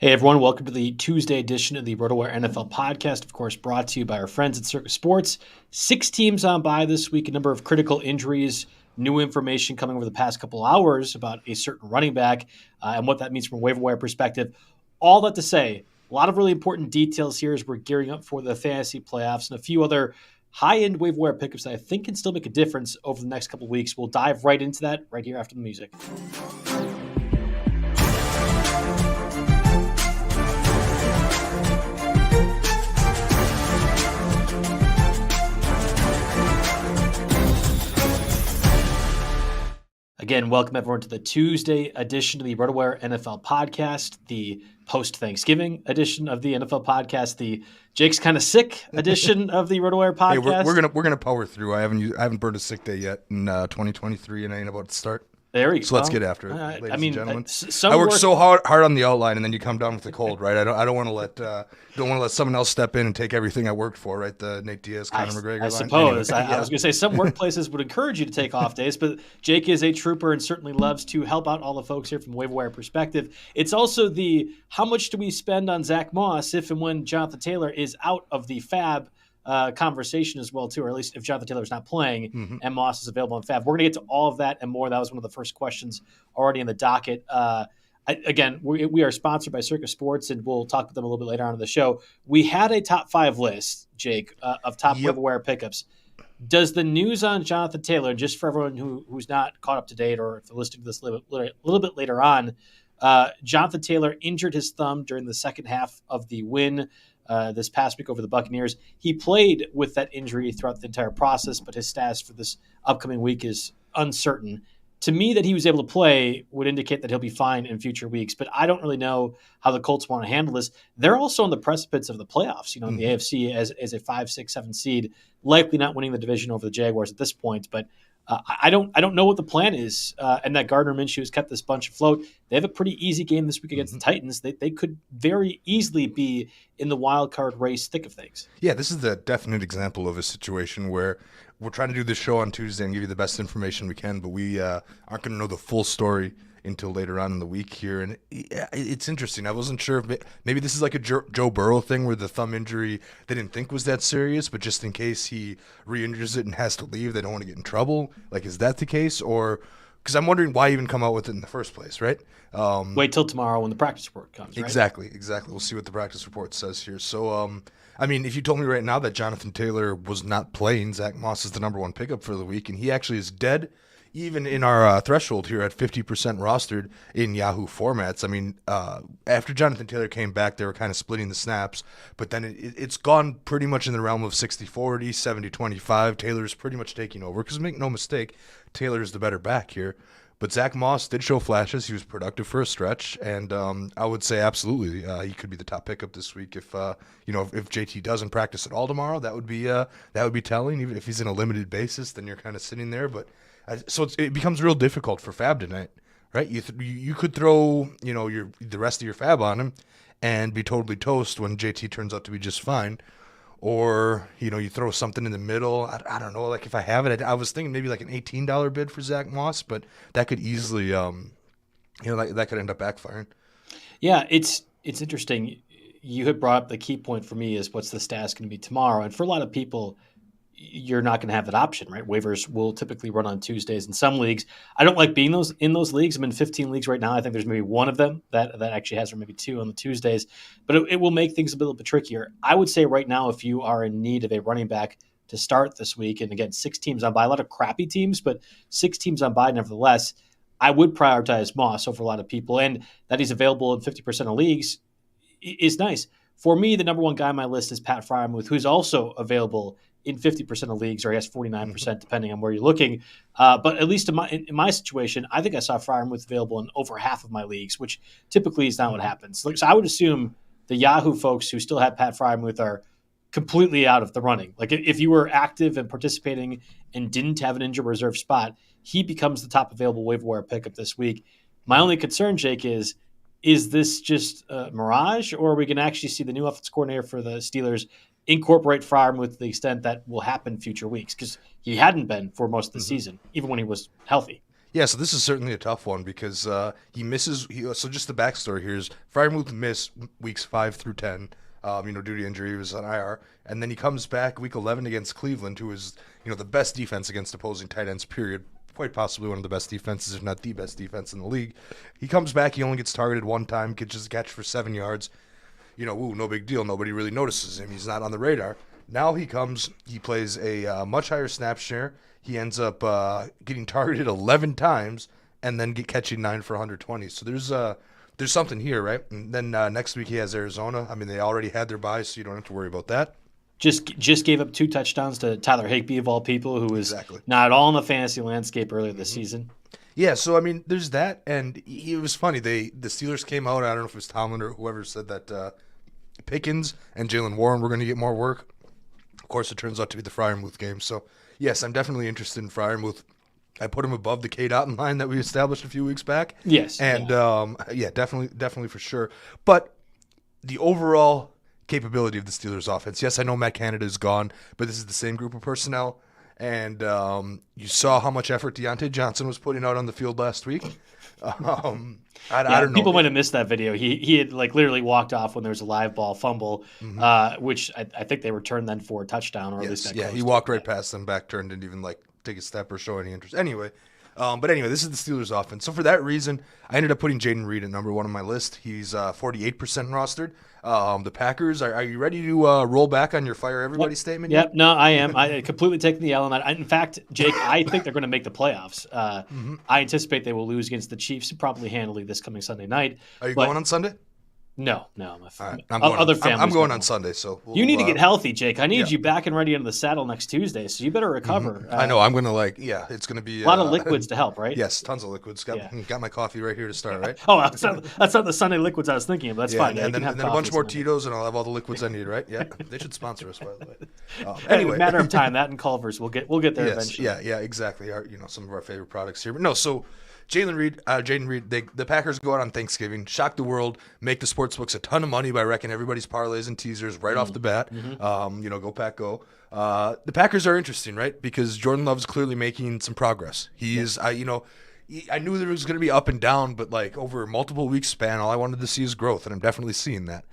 Hey everyone, welcome to the Tuesday edition of the RotoWire NFL podcast, of course brought to you by our friends at Circa Sports. 6 teams on bye this week, a number of critical injuries, new information coming over the past couple hours about a certain running back and what that means from a waiver wire perspective. All that to say, a lot of really important details here as we're gearing up for the fantasy playoffs and a few other high-end waiver wire pickups that I think can still make a difference over the next couple of weeks. We'll dive right into that right here after the music. Again, welcome everyone to the Tuesday edition of the RotoWire NFL podcast, the post-Thanksgiving edition of the NFL podcast, the Jake's kind of sick edition of the RotoWire podcast. Hey, we're gonna power through. I haven't burned a sick day yet in 2023, and I ain't about to start. There you go. So let's get after it, ladies and gentlemen. I work so hard on the outline, and then you come down with the cold, right? I don't want to let someone else step in and take everything I worked for, right? The Nate Diaz, Conor McGregor line. I suppose. Anyway, I was going to say some workplaces would encourage you to take off days, but Jake is a trooper and certainly loves to help out all the folks here from a waiver wire perspective. It's also the how much do we spend on Zach Moss if and when Jonathan Taylor is out of the FAAB conversation as well, too, or at least if Jonathan Taylor is not playing and Moss is available on FAAB. We're going to get to all of that and more. That was one of the first questions already in the docket. We are sponsored by Circa Sports, and we'll talk with them a little bit later on in the show. We had a top 5 list, Jake, of top waiver wire pickups. Does the news on Jonathan Taylor, just for everyone who's not caught up to date or if they're listening to this a little bit later on, Jonathan Taylor injured his thumb during the second half of the win this past week over the Buccaneers. He played with that injury throughout the entire process, but his status for this upcoming week is uncertain. To me, that he was able to play would indicate that he'll be fine in future weeks, but I don't really know how the Colts want to handle this. They're also on the precipice of the playoffs, in the AFC as a 5, 6, 7 seed, likely not winning the division over the Jaguars at this point, but I don't know what the plan is, and that Gardner Minshew has kept this bunch afloat. They have a pretty easy game this week against the Titans. They could very easily be in the wild card race thick of things. Yeah, this is the definite example of a situation where we're trying to do this show on Tuesday and give you the best information we can, but we aren't going to know the full story until later on in the week here. And it's interesting. I wasn't sure if maybe this is like a Joe Burrow thing where the thumb injury they didn't think was that serious, but just in case he re-injures it and has to leave, they don't want to get in trouble. Like, is that the case? Or because I'm wondering why even come out with it in the first place, right? Wait till tomorrow when the practice report comes, right? Exactly. We'll see what the practice report says here. So, if you told me right now that Jonathan Taylor was not playing, Zach Moss is the number 1 pickup for the week, and he actually is dead even in our threshold here at 50% rostered in Yahoo formats. After Jonathan Taylor came back, they were kind of splitting the snaps, but then it's gone pretty much in the realm of 60-40, 70-25. Taylor's pretty much taking over because make no mistake, Taylor is the better back here. But Zach Moss did show flashes. He was productive for a stretch, and I would say absolutely he could be the top pickup this week. If JT doesn't practice at all tomorrow, that would be telling. Even if he's in a limited basis, then you're kind of sitting there. But so it becomes real difficult for FAAB tonight, right? You could throw the rest of your FAAB on him and be totally toast when JT turns out to be just fine. Or, you throw something in the middle. I don't know. Like, if I have it, I was thinking maybe like an $18 bid for Zach Moss, but that could easily, that could end up backfiring. Yeah, it's interesting. You had brought up the key point for me is what's the status going to be tomorrow. And for a lot of people, you're not going to have that option, right? Waivers will typically run on Tuesdays in some leagues. I don't like being in those leagues. I'm in 15 leagues right now. I think there's maybe one of them that actually has, or maybe 2 on the Tuesdays, but it will make things a little bit trickier. I would say right now, if you are in need of a running back to start this week, and again, 6 teams on bye, a lot of crappy teams, but 6 teams on bye nevertheless, I would prioritize Moss over a lot of people, and that he's available in 50% of leagues is nice. For me, the number 1 guy on my list is Pat Freiermuth, who's also available in 50% of leagues, or I guess 49%, depending on where you're looking. But at least in my situation, I think I saw Freiermuth available in over half of my leagues, which typically is not what happens. So I would assume the Yahoo folks who still have Pat Freiermuth are completely out of the running. Like, if you were active and participating and didn't have an injured reserve spot, he becomes the top available waiver wire pickup this week. My only concern, Jake, is this just a mirage, or are we going to actually see the new offensive coordinator for the Steelers incorporate Freiermuth to the extent that will happen future weeks? Because he hadn't been for most of the season, even when he was healthy. Yeah, so this is certainly a tough one because he misses. So just the backstory here is Freiermuth missed weeks 5 through 10, due to injury. He was on IR, and then he comes back week 11 against Cleveland, who is the best defense against opposing tight ends. Period. Quite possibly one of the best defenses, if not the best defense in the league. He comes back. He only gets targeted one time, catches a catch for 7 yards. No big deal. Nobody really notices him. He's not on the radar. Now he comes. He plays a much higher snap share. He ends up getting targeted 11 times and then catching 9 for 120. So there's something here, right? And then next week he has Arizona. I mean, they already had their bye, so you don't have to worry about that. Just gave up 2 touchdowns to Tyler Higbee, of all people, who was not at all in the fantasy landscape earlier this season. Yeah, so, I mean, there's that. And it was funny. The Steelers came out. I don't know if it was Tomlin or whoever said that Pickens and Jalen Warren were going to get more work. Of course, it turns out to be the Freiermuth game. So, yes, I'm definitely interested in Freiermuth. I put him above the K-Dot line that we established a few weeks back. Yes. And, definitely for sure. But the overall capability of the Steelers offense, yes, I know Matt Canada is gone, but this is the same group of personnel. And you saw how much effort Deontay Johnson was putting out on the field last week. I don't know. People might have missed that video. He had literally walked off when there was a live ball fumble, which I think they returned then for a touchdown, or at least he walked right past them, back turned, didn't even take a step or show any interest. Anyway, this is the Steelers offense. So for that reason, I ended up putting Jayden Reed at number 1 on my list. He's 48% rostered. The Packers, are you ready to roll back on your fire everybody statement? Yep, no, I am. I completely taking the L on that. In fact, Jake, I think they're going to make the playoffs. I anticipate they will lose against the Chiefs probably handily this coming Sunday night. Are you going on Sunday? No. I'm going on Sunday, so you need to get healthy, Jake. I need you back and ready into the saddle next Tuesday, so you better recover. I know. I'm gonna it's gonna be a lot of liquids to help, right? Yes, tons of liquids. Got my coffee right here to start, right? Oh, that's not the Sunday liquids I was thinking of. That's fine. And then a bunch more Tito's, and I'll have all the liquids I need, right? Yeah, they should sponsor us, by the way. Anyway, matter of time. That and Culver's, we'll get there eventually. Yeah, exactly. Some of our favorite products here, but no, so. Jayden Reed, the Packers go out on Thanksgiving, shock the world, make the sportsbooks a ton of money by wrecking everybody's parlays and teasers right off the bat. Go Pack, go. The Packers are interesting, right? Because Jordan Love's clearly making some progress. He is, I knew there was going to be up and down, but over a multiple week span, all I wanted to see is growth, and I'm definitely seeing that.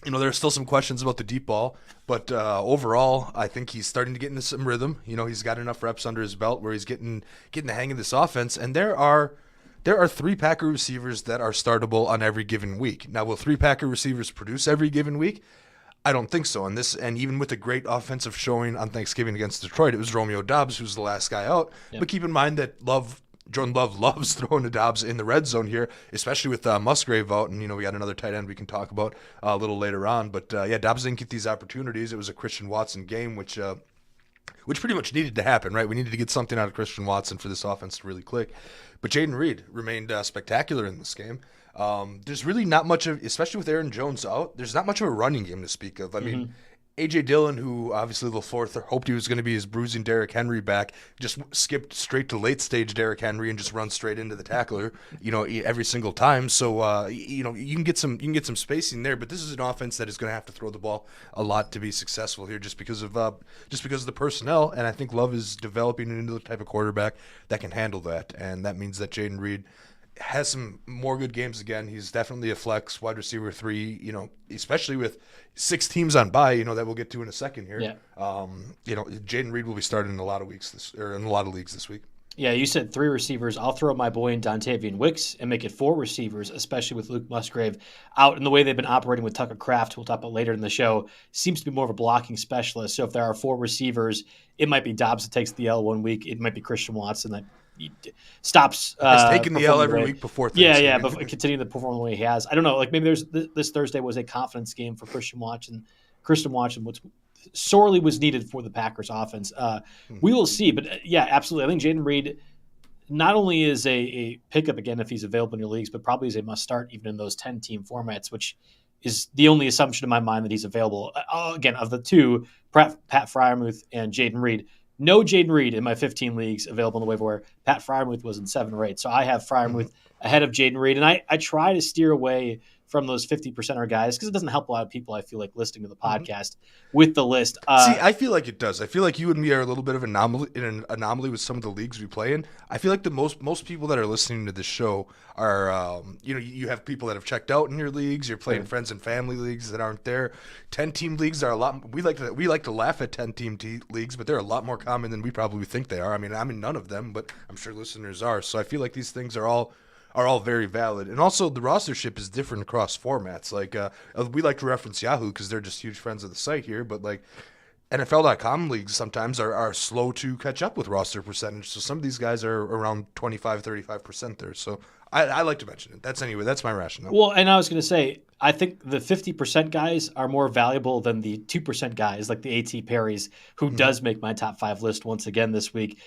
There are still some questions about the deep ball, but overall, I think he's starting to get into some rhythm. He's got enough reps under his belt where he's getting the hang of this offense. And there are 3 Packer receivers that are startable on every given week. Now, will 3 Packer receivers produce every given week? I don't think so. And even with a great offensive showing on Thanksgiving against Detroit, it was Romeo Doubs who's the last guy out. Yep. But keep in mind that Jordan Love loves throwing to Doubs in the red zone here, especially with Musgrave out. And, we got another tight end we can talk about a little later on. But, Doubs didn't get these opportunities. It was a Christian Watson game, which pretty much needed to happen, right? We needed to get something out of Christian Watson for this offense to really click. But Jayden Reed remained spectacular in this game. There's really not much of, especially with Aaron Jones out, there's not much of a running game to speak of. I mean, A.J. Dillon, who obviously the fourth hoped he was going to be his bruising Derrick Henry back, just skipped straight to late-stage Derrick Henry and just run straight into the tackler, every single time. So, you can get some spacing there, but this is an offense that is going to have to throw the ball a lot to be successful here, just because of the personnel. And I think Love is developing into the type of quarterback that can handle that, and that means that Jayden Reed has some more good games again. He's definitely a flex wide receiver 3, especially with 6 teams on bye, that we'll get to in a second here. Yeah. Jayden Reed will be starting in a lot of leagues this week. Yeah, you said 3 receivers. I'll throw my boy in Dontavian Wicks and make it 4 receivers, especially with Luke Musgrave out. And the way they've been operating with Tucker Kraft, we'll talk about later in the show, seems to be more of a blocking specialist. So if there are 4 receivers, it might be Dobbs that takes the L one week. It might be Christian Watson that stops. He's taking the L every week before Thanksgiving. Yeah, but continuing to perform the way he has. I don't know. Maybe there's this Thursday was a confidence game for Christian Watson. Which sorely was needed for the Packers offense. We will see. But absolutely. I think Jayden Reed not only is a pickup again if he's available in your leagues, but probably is a must start even in those 10-team formats, which is the only assumption in my mind that he's available. Again, of the 2, Pat Freiermuth and Jayden Reed. No Jayden Reed in my 15 leagues available in the waiver wire. Pat Freiermuth was in 7 or 8. So I have Freiermuth ahead of Jayden Reed. And I try to steer away from those 50%er guys, because it doesn't help a lot of people, I feel like, listening to the podcast with the list. See, I feel like it does. I feel like you and me are a little bit of an anomaly with some of the leagues we play in. I feel like the most people that are listening to this show are, you have people that have checked out in your leagues. You're playing friends and family leagues that aren't there. 10-team leagues are a lot. We like to laugh at 10-team leagues, but they're a lot more common than we probably think they are. I mean, I'm in none of them, but I'm sure listeners are. So I feel like these things are all very valid. And also the rostership is different across formats. Like we like to reference Yahoo because they're just huge friends of the site here, but like NFL.com leagues sometimes are slow to catch up with roster percentage. So some of these guys are around 25, 35% there. So I like to mention it. That's my rationale. Well, and I was going to say, I think the 50% guys are more valuable than the 2% guys, like the A.T. Perrys, who does make my top 5 list once again this week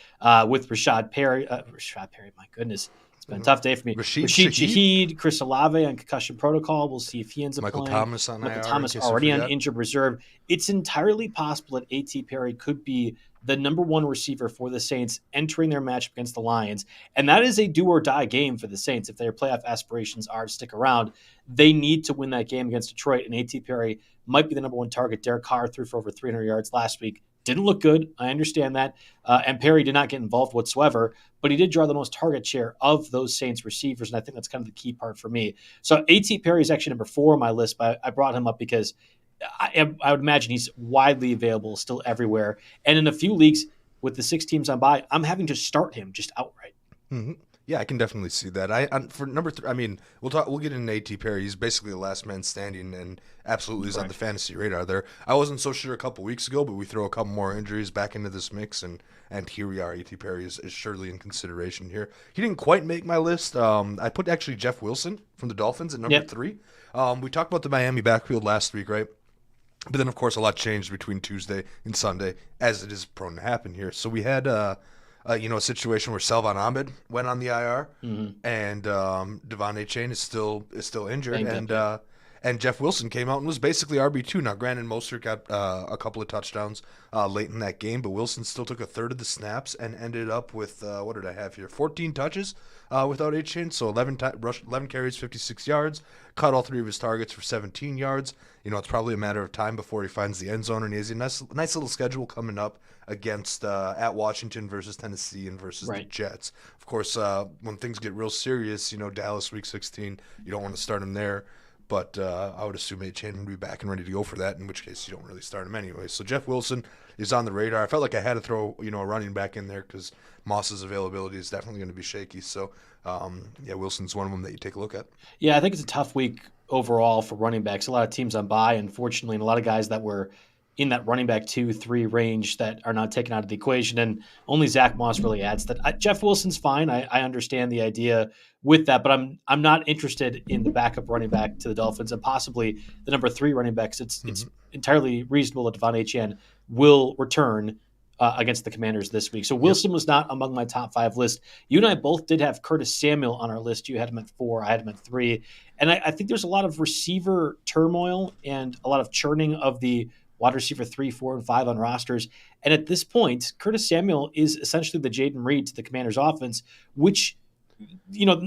with Rashad Perry, my goodness. It's been a tough day for me. Rashid Shaheed, Chris Olave on concussion protocol. We'll see if he ends up playing. Michael Thomas already on injured reserve. It's entirely possible that A.T. Perry could be the number 1 receiver for the Saints entering their matchup against the Lions. And that is a do-or-die game for the Saints. If their playoff aspirations are to stick around, they need to win that game against Detroit. And A.T. Perry might be the number 1 target. Derek Carr threw for over 300 yards last week. Didn't look good. I understand that. And Perry did not get involved whatsoever, but he did draw the most target share of those Saints receivers, and I think that's kind of the key part for me. So A.T. Perry is actually number 4 on my list, but I brought him up because I would imagine he's widely available still everywhere. And in a few leagues with the 6 teams on bye, I'm having to start him just outright. Mm-hmm. Yeah, I can definitely see that. For number 3, I mean, we'll get into A.T. Perry. He's basically the last man standing, and absolutely is on the fantasy radar there. I wasn't so sure a couple weeks ago, but we throw a couple more injuries back into this mix, and here we are. A.T. Perry is surely in consideration here. He didn't quite make my list. I put actually Jeff Wilson from the Dolphins at number 3. We talked about the Miami backfield last week, right? But then, of course, a lot changed between Tuesday and Sunday, as it is prone to happen here. So we had a situation where Salvon Ahmed went on the IR, and Devon Achane is still injured, and Jeff Wilson came out and was basically RB2. Now, granted, Mostert got a couple of touchdowns late in that game, but Wilson still took a third of the snaps and ended up with, what did I have here, 14 touches without Achane, so 11 carries, 56 yards, caught all 3 of his targets for 17 yards. It's probably a matter of time before he finds the end zone, and he has a nice little schedule coming up against at Washington versus Tennessee and versus the Jets. Of course, when things get real serious, Dallas Week 16, you don't want to start him there. But I would assume Achane would be back and ready to go for that, in which case you don't really start him anyway. So Jeff Wilson is on the radar. I felt like I had to throw a running back in there because Moss's availability is definitely going to be shaky. So, Wilson's one of them that you take a look at. Yeah, I think it's a tough week overall for running backs. A lot of teams on bye, unfortunately, and a lot of guys that were in that running back 2-3 range that are not taken out of the equation, and only Zach Moss really adds that. Jeff Wilson's fine. I understand the idea with that, but I'm not interested in the backup running back to the Dolphins and possibly the number 3 running backs. It's entirely reasonable that Devon Achane will return against the Commanders this week. So Wilson was not among my top 5 list. You and I both did have Curtis Samuel on our list. You had him at 4. I had him at 3. And I think there's a lot of receiver turmoil and a lot of churning of the wide receiver 3, 4, and 5 on rosters. And at this point, Curtis Samuel is essentially the Jaden Reed to the Commanders offense, which,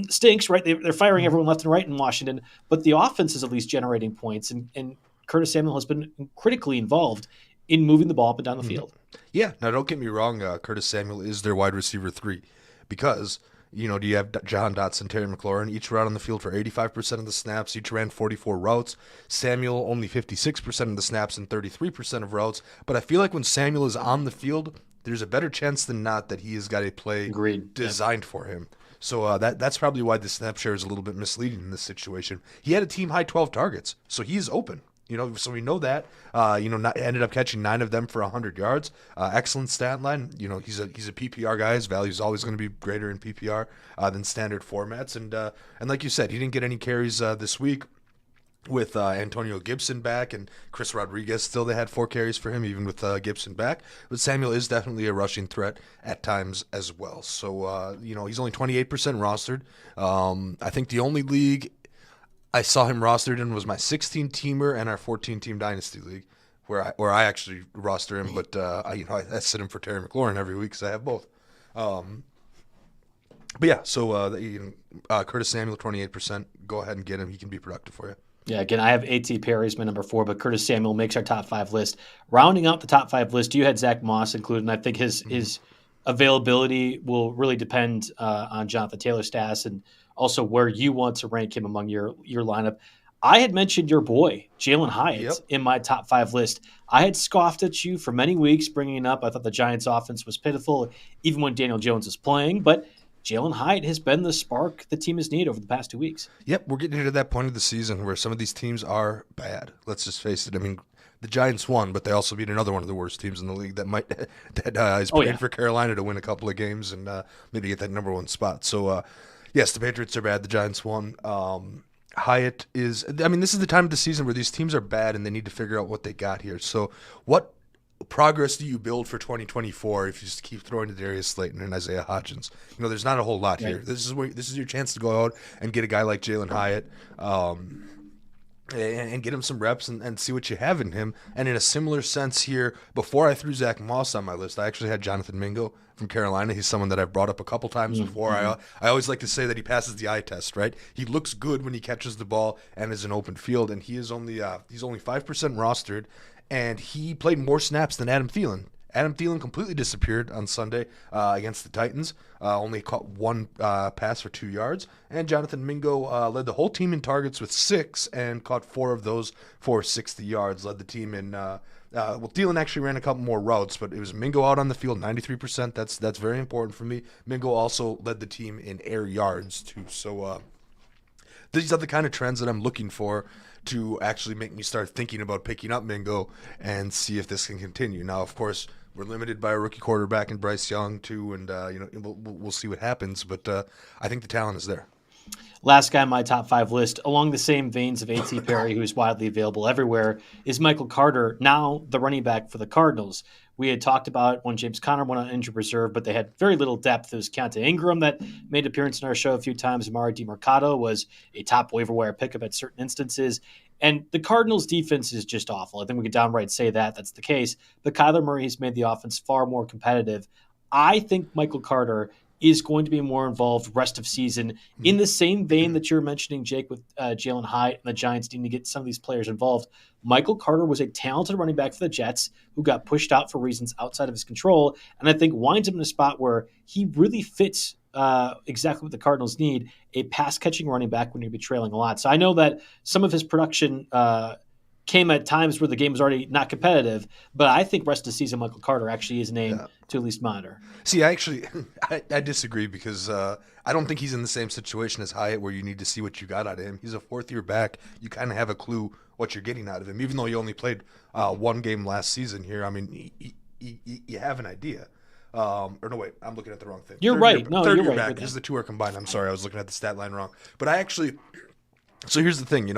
stinks, right? They're firing everyone left and right in Washington, but the offense is at least generating points. And Curtis Samuel has been critically involved in moving the ball up and down the field. Yeah. Now, don't get me wrong. Curtis Samuel is their wide receiver 3 because do you have John Dotson, Terry McLaurin, each were out on the field for 85% of the snaps. Each ran 44 routes. Samuel only 56% of the snaps and 33% of routes. But I feel like when Samuel is on the field, there's a better chance than not that he has got a play designed for him. So that's probably why the snap share is a little bit misleading in this situation. He had a team high 12 targets, so he's open. So we know that. Ended up catching 9 of them for 100 yards. Excellent stat line. He's a PPR guy. His value is always going to be greater in PPR than standard formats. And like you said, he didn't get any carries this week with Antonio Gibson back and Chris Rodriguez. Still, they had 4 carries for him, even with Gibson back. But Samuel is definitely a rushing threat at times as well. So, he's only 28% rostered. I think the only league I saw him rostered in was my 16-teamer and our 14-team dynasty league, where I actually roster him, but I sit him for Terry McLaurin every week because I have both. But yeah, so Curtis Samuel, 28%. Go ahead and get him. He can be productive for you. Yeah, again, I have A.T. Perry as my number 4, but Curtis Samuel makes our top 5 list. Rounding out the top 5 list, you had Zach Moss included, and I think his availability will really depend on Jonathan Taylor's stats and also where you want to rank him among your lineup. I had mentioned your boy, Jalen Hyatt, in my top 5 list. I had scoffed at you for many weeks bringing it up. I thought the Giants' offense was pitiful, even when Daniel Jones is playing, but Jalen Hyatt has been the spark the team has needed over the past 2 weeks. Yep, we're getting to that point of the season where some of these teams are bad. Let's just face it. I mean, the Giants won, but they also beat another one of the worst teams in the league that is praying for Carolina to win a couple of games and maybe get that number 1 spot. So, yes, the Patriots are bad. The Giants won. Hyatt is – I mean, this is the time of the season where these teams are bad and they need to figure out what they got here. So what progress do you build for 2024 if you just keep throwing to Darius Slayton and Isaiah Hodgins? You know, there's not a whole lot here. This is your chance to go out and get a guy like Jalen Hyatt and get him some reps and see what you have in him. And in a similar sense here, before I threw Zach Moss on my list, I actually had Jonathan Mingo from Carolina. He's someone that I've brought up a couple times before. I always like to say that he passes the eye test, right? He looks good when he catches the ball and is in open field, and he is only he's only 5% rostered, and he played more snaps than Adam Thielen. Adam Thielen completely disappeared on Sunday against the Titans. Only caught 1 pass for 2 yards. And Jonathan Mingo led the whole team in targets with 6 and caught 4 of those for 60 yards. Led the team in Thielen actually ran a couple more routes, but it was Mingo out on the field, 93%. That's very important for me. Mingo also led the team in air yards, too. So these are the kind of trends that I'm looking for to actually make me start thinking about picking up Mingo and see if this can continue. Now, of course, we're limited by a rookie quarterback in Bryce Young too, and we'll see what happens. But I think the talent is there. Last guy on my top 5 list, along the same veins of A.T. Perry, who is widely available everywhere, is Michael Carter, now the running back for the Cardinals. We had talked about when James Conner went on injured reserve, but they had very little depth. There was Keontae Ingram that made an appearance in our show a few times. Amari DiMercato was a top waiver wire pickup at certain instances. And the Cardinals' defense is just awful. I think we could downright say that's the case. But Kyler Murray has made the offense far more competitive. I think Michael Carter is going to be more involved rest of season in the same vein that you're mentioning, Jake, with Jalen Hyatt and the Giants needing to get some of these players involved. Michael Carter was a talented running back for the Jets who got pushed out for reasons outside of his control, and I think winds up in a spot where he really fits exactly what the Cardinals need, a pass-catching running back when you'd be trailing a lot. So I know that some of his production came at times where the game was already not competitive, but I think rest of the season Michael Carter actually is a name to at least monitor. See, I disagree because I don't think he's in the same situation as Hyatt where you need to see what you got out of him. He's a 4th-year back. You kind of have a clue what you're getting out of him, even though he only played 1 game last season here. I mean, you have an idea. Or no, wait, I'm looking at the wrong thing. You're right. Third you're year right. back because the 2 are combined. I'm sorry, I was looking at the stat line wrong. But so here's the thing.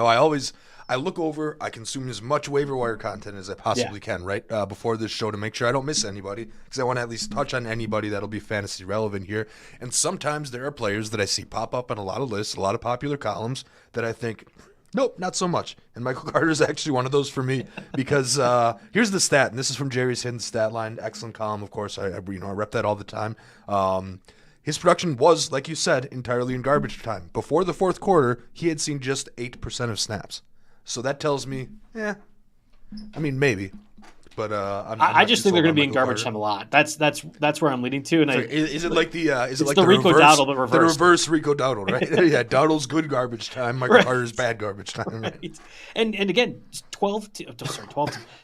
I look over, I consume as much waiver wire content as I possibly can, right, before this show to make sure I don't miss anybody, because I want to at least touch on anybody that'll be fantasy relevant here. And sometimes there are players that I see pop up on a lot of lists, a lot of popular columns, that I think, nope, not so much. And Michael Carter is actually one of those for me because here's the stat, and this is from Jerry's Hidden Stat Line, excellent column, of course. I rep that all the time. His production was, like you said, entirely in garbage time. Before the 4th quarter, he had seen just 8% of snaps. So that tells me, maybe. But I just think they're going to be in garbage time a lot. That's where I'm leading to. And is it like the RICO Dowdle, but reverse? The reverse RICO Dowdle, right? Yeah, Dowdle's good garbage time. Michael Carter's bad garbage time. Right. And again,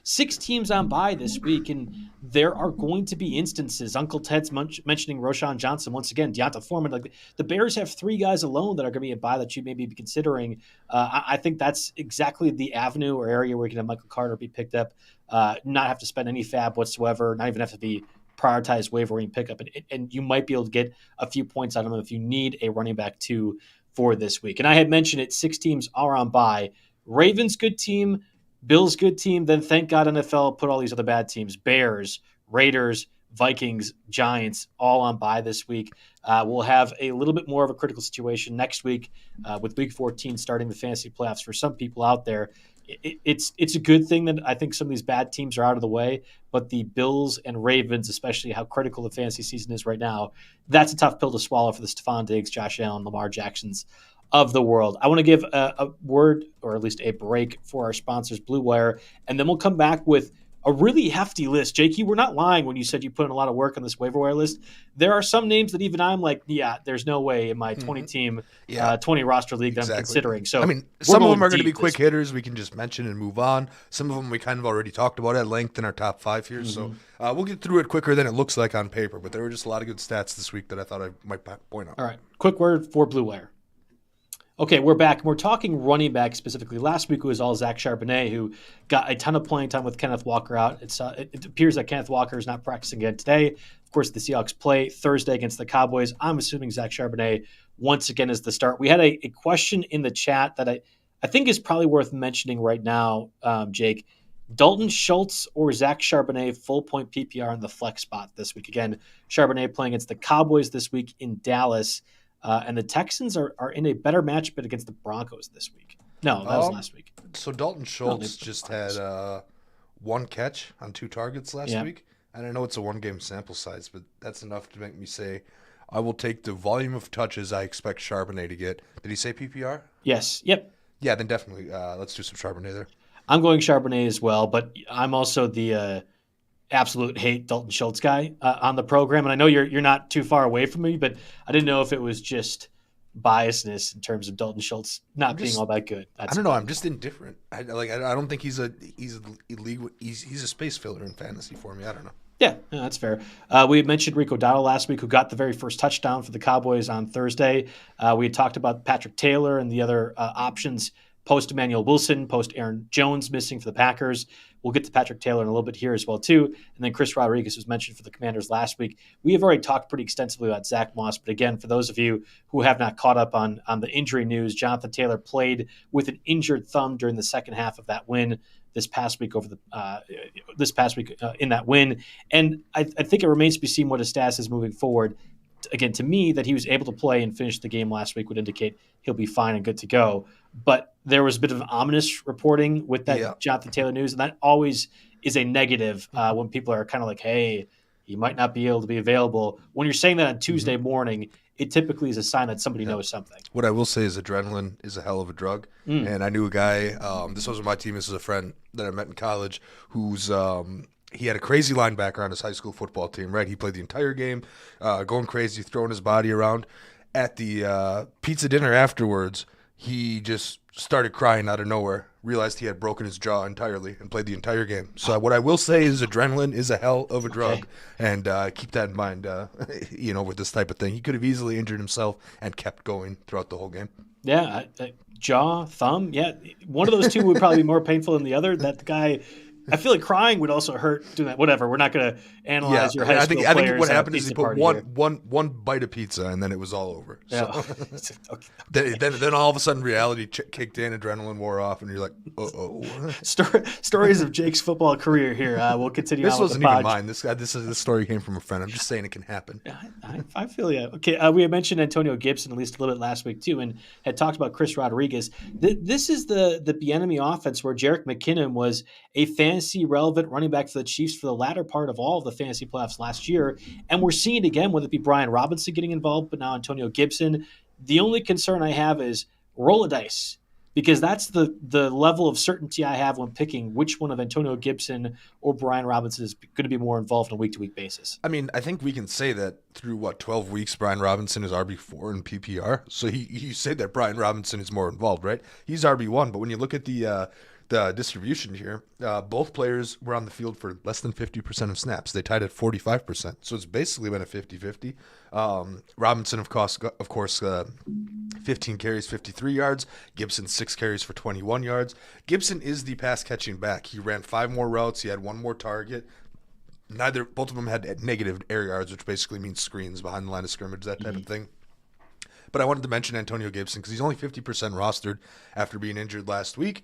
6 teams on bye this week, and there are going to be instances. Uncle Ted's mentioning Roshan Johnson once again, Deonta Foreman. Like the Bears have 3 guys alone that are going to be a bye that you may be considering. I think that's exactly the avenue or area where you can have Michael Carter be picked up. Not have to spend any FAAB whatsoever, not even have to be prioritized waiver and pickup, and you might be able to get a few points out of him if you need a running back 2 for this week. And I had mentioned it, 6 teams are on bye. Ravens, good team. Bills, good team. Then thank God NFL put all these other bad teams. Bears, Raiders, Vikings, Giants, all on bye this week. We'll have a little bit more of a critical situation next week with Week 14 starting the fantasy playoffs for some people out there. it's a good thing that I think some of these bad teams are out of the way, but the Bills and Ravens, especially how critical the fantasy season is right now, that's a tough pill to swallow for the Stephon Diggs, Josh Allen, Lamar Jacksons of the world. I want to give a word, or at least a break, for our sponsors, Blue Wire, and then we'll come back with a really hefty list. Jake, you were not lying when you said you put in a lot of work on this waiver wire list. There are some names that even I'm like, yeah, there's no way in my 20-team, 20-roster league that I'm considering. So I mean, some of them are going to be quick hitters we can just mention and move on. Some of them we kind of already talked about at length in our top 5 here. So we'll get through it quicker than it looks like on paper. But there were just a lot of good stats this week that I thought I might point out. All right, quick word for Blue Wire. Okay, we're back. We're talking running back specifically. Last week it was all Zach Charbonnet, who got a ton of playing time with Kenneth Walker out. It appears that Kenneth Walker is not practicing again today. Of course, the Seahawks play Thursday against the Cowboys. I'm assuming Zach Charbonnet once again is the start. We had a question in the chat that I think is probably worth mentioning right now, Jake. Dalton Schultz or Zach Charbonnet full point PPR in the flex spot this week. Again, Charbonnet playing against the Cowboys this week in Dallas. And the Texans are in a better matchup against the Broncos this week. No, that was last week. So Dalton Schultz just had 1 catch on 2 targets last week. And I know it's a 1-game sample size, but that's enough to make me say I will take the volume of touches I expect Charbonnet to get. Did he say PPR? Yes. Yep. Yeah, then definitely let's do some Charbonnet there. I'm going Charbonnet as well, but I'm also the absolute hate Dalton Schultz guy on the program. And I know you're not too far away from me, but I didn't know if it was just biasness in terms of Dalton Schultz not being all that good. I don't know. I'm just indifferent. I don't think he's a space filler in fantasy for me. I don't know. Yeah, that's fair. We had mentioned RICO Dowdle last week, who got the very first touchdown for the Cowboys on Thursday. We had talked about Patrick Taylor and the other options post Emmanuel Wilson, post Aaron Jones missing for the Packers. We'll get to Patrick Taylor in a little bit here as well, too. And then Chris Rodriguez was mentioned for the Commanders last week. We have already talked pretty extensively about Zach Moss, but again, for those of you who have not caught up on the injury news, Jonathan Taylor played with an injured thumb during the second half of that win this past week in that win. And I think it remains to be seen what his status is moving forward. Again, to me, that he was able to play and finish the game last week would indicate he'll be fine and good to go. But there was a bit of ominous reporting with that Jonathan Taylor news, and that always is a negative when people are kind of like, hey, he might not be able to be available. When you're saying that on Tuesday morning, it typically is a sign that somebody knows something. What I will say is adrenaline is a hell of a drug. And I knew a guy, this wasn't my team, this is a friend that I met in college, who's he had a crazy linebacker on his high school football team, right? He played the entire game, going crazy, throwing his body around. At the pizza dinner afterwards, he just started crying out of nowhere, realized he had broken his jaw entirely, and played the entire game. So what I will say is adrenaline is a hell of a drug, and keep that in mind, with this type of thing. He could have easily injured himself and kept going throughout the whole game. Yeah, jaw, thumb, one of those two would probably be more painful than the other. That guy, I feel like crying would also hurt doing that. Whatever, we're not going to analyze your high school players. I think what happened is he put one bite of pizza and then it was all over. Yeah. So. Then all of a sudden reality kicked in, adrenaline wore off, and you're like, uh-oh. Stories of Jake's football career here. We'll continue. This wasn't even mine. This story came from a friend. I'm just saying it can happen. I feel you. Okay, we had mentioned Antonio Gibson at least a little bit last week too, and had talked about Chris Rodriguez. This is the Bieniemy offense where Jerick McKinnon was a fantasy relevant running back for the Chiefs for the latter part of all of the fantasy playoffs last year, and we're seeing it again, whether it be Brian Robinson getting involved, but now Antonio Gibson. The only concern I have is roll a dice, because that's the level of certainty I have when picking which one of Antonio Gibson or Brian Robinson is going to be more involved on a week-to-week basis. I mean, I think we can say that through, 12 weeks, Brian Robinson is RB4 in PPR. So you say that Brian Robinson is more involved, right? He's RB1, but when you look at the distribution here, both players were on the field for less than 50% of snaps. They tied at 45%. So it's basically been a 50-50. Robinson, of course, 15 carries, 53 yards. Gibson, 6 carries for 21 yards. Gibson is the pass-catching back. He ran 5 more routes. He had 1 more target. Both of them had negative air yards, which basically means screens behind the line of scrimmage, that type of thing. But I wanted to mention Antonio Gibson because he's only 50% rostered after being injured last week.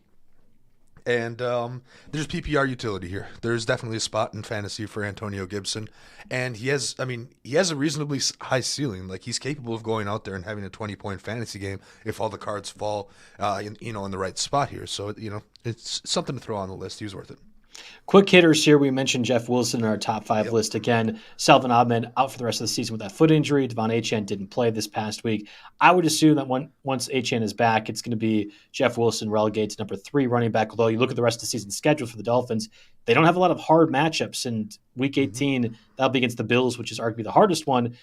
And there's PPR utility here. There's definitely a spot in fantasy for Antonio Gibson, and he has a reasonably high ceiling. Like, he's capable of going out there and having a 20-point fantasy game if all the cards fall, in the right spot here. So it's something to throw on the list. He's worth it. Quick hitters here. We mentioned Jeff Wilson in our top 5 list again. Salvin Ahmed out for the rest of the season with that foot injury. Devon Achane didn't play this past week. I would assume that once Achane is back, it's going to be Jeff Wilson relegated to number 3 running back. Although you look at the rest of the season schedule for the Dolphins, they don't have a lot of hard matchups. And Week 18, that'll be against the Bills, which is arguably the hardest one.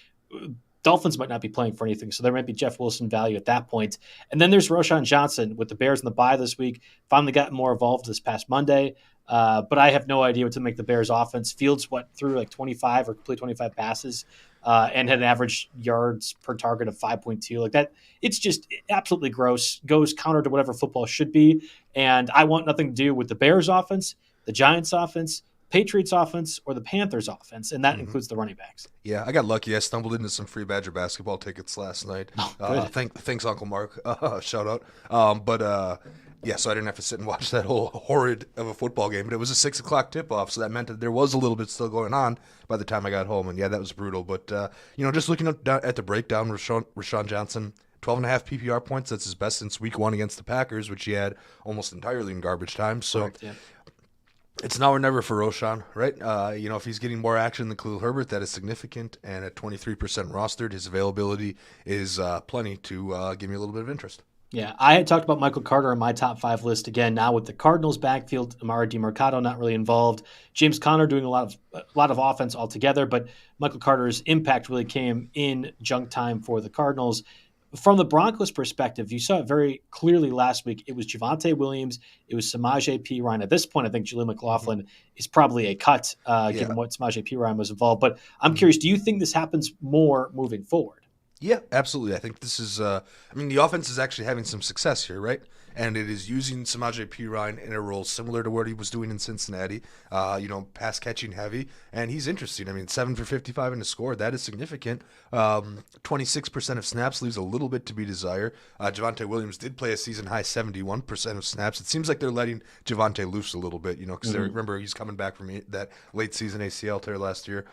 Dolphins might not be playing for anything, so there might be Jeff Wilson value at that point. And then there's Roschon Johnson with the Bears in the bye this week. Finally gotten more involved this past Monday. But I have no idea what to make the Bears offense. Fields threw like 25 or complete 25 passes and had an average yards per target of 5.2. Like that, it's just absolutely gross. Goes counter to whatever football should be. And I want nothing to do with the Bears offense, the Giants offense, Patriots offense, or the Panthers offense, and that includes the running backs. Yeah, I got lucky. I stumbled into some free Badger basketball tickets last night. Thanks, Uncle Mark. Shout out. Yeah, so I didn't have to sit and watch that whole horrid of a football game. But it was a 6:00 tip-off, so that meant that there was a little bit still going on by the time I got home. And yeah, that was brutal. But just looking at the breakdown, Roschon Johnson, 12.5 PPR points. That's his best since Week 1 against the Packers, which he had almost entirely in garbage time. So. Correct, yeah. It's now or never for Roschon, right? If he's getting more action than Khalil Herbert, that is significant. And at 23% rostered, his availability is plenty to give me a little bit of interest. Yeah, I had talked about Michael Carter on my top 5 list again. Now with the Cardinals backfield, Amari DiMercato not really involved. James Conner doing a lot of offense altogether, but Michael Carter's impact really came in junk time for the Cardinals. From the Broncos' perspective, you saw it very clearly last week. It was Javonte Williams. It was Samaje Perine. At this point, I think Jaleel McLaughlin is probably a cut, given what Samaje Perine was involved. But I'm curious, do you think this happens more moving forward? Yeah, absolutely. I think this is the offense is actually having some success here, right? And it is using Samaje Perine in a role similar to what he was doing in Cincinnati, pass catching heavy. And he's interesting. 7 for 55 in a score. That is significant. 26% of snaps leaves a little bit to be desired. Javonte Williams did play a season high 71% of snaps. It seems like they're letting Javonte loose a little bit, because remember he's coming back from that late season ACL tear last year.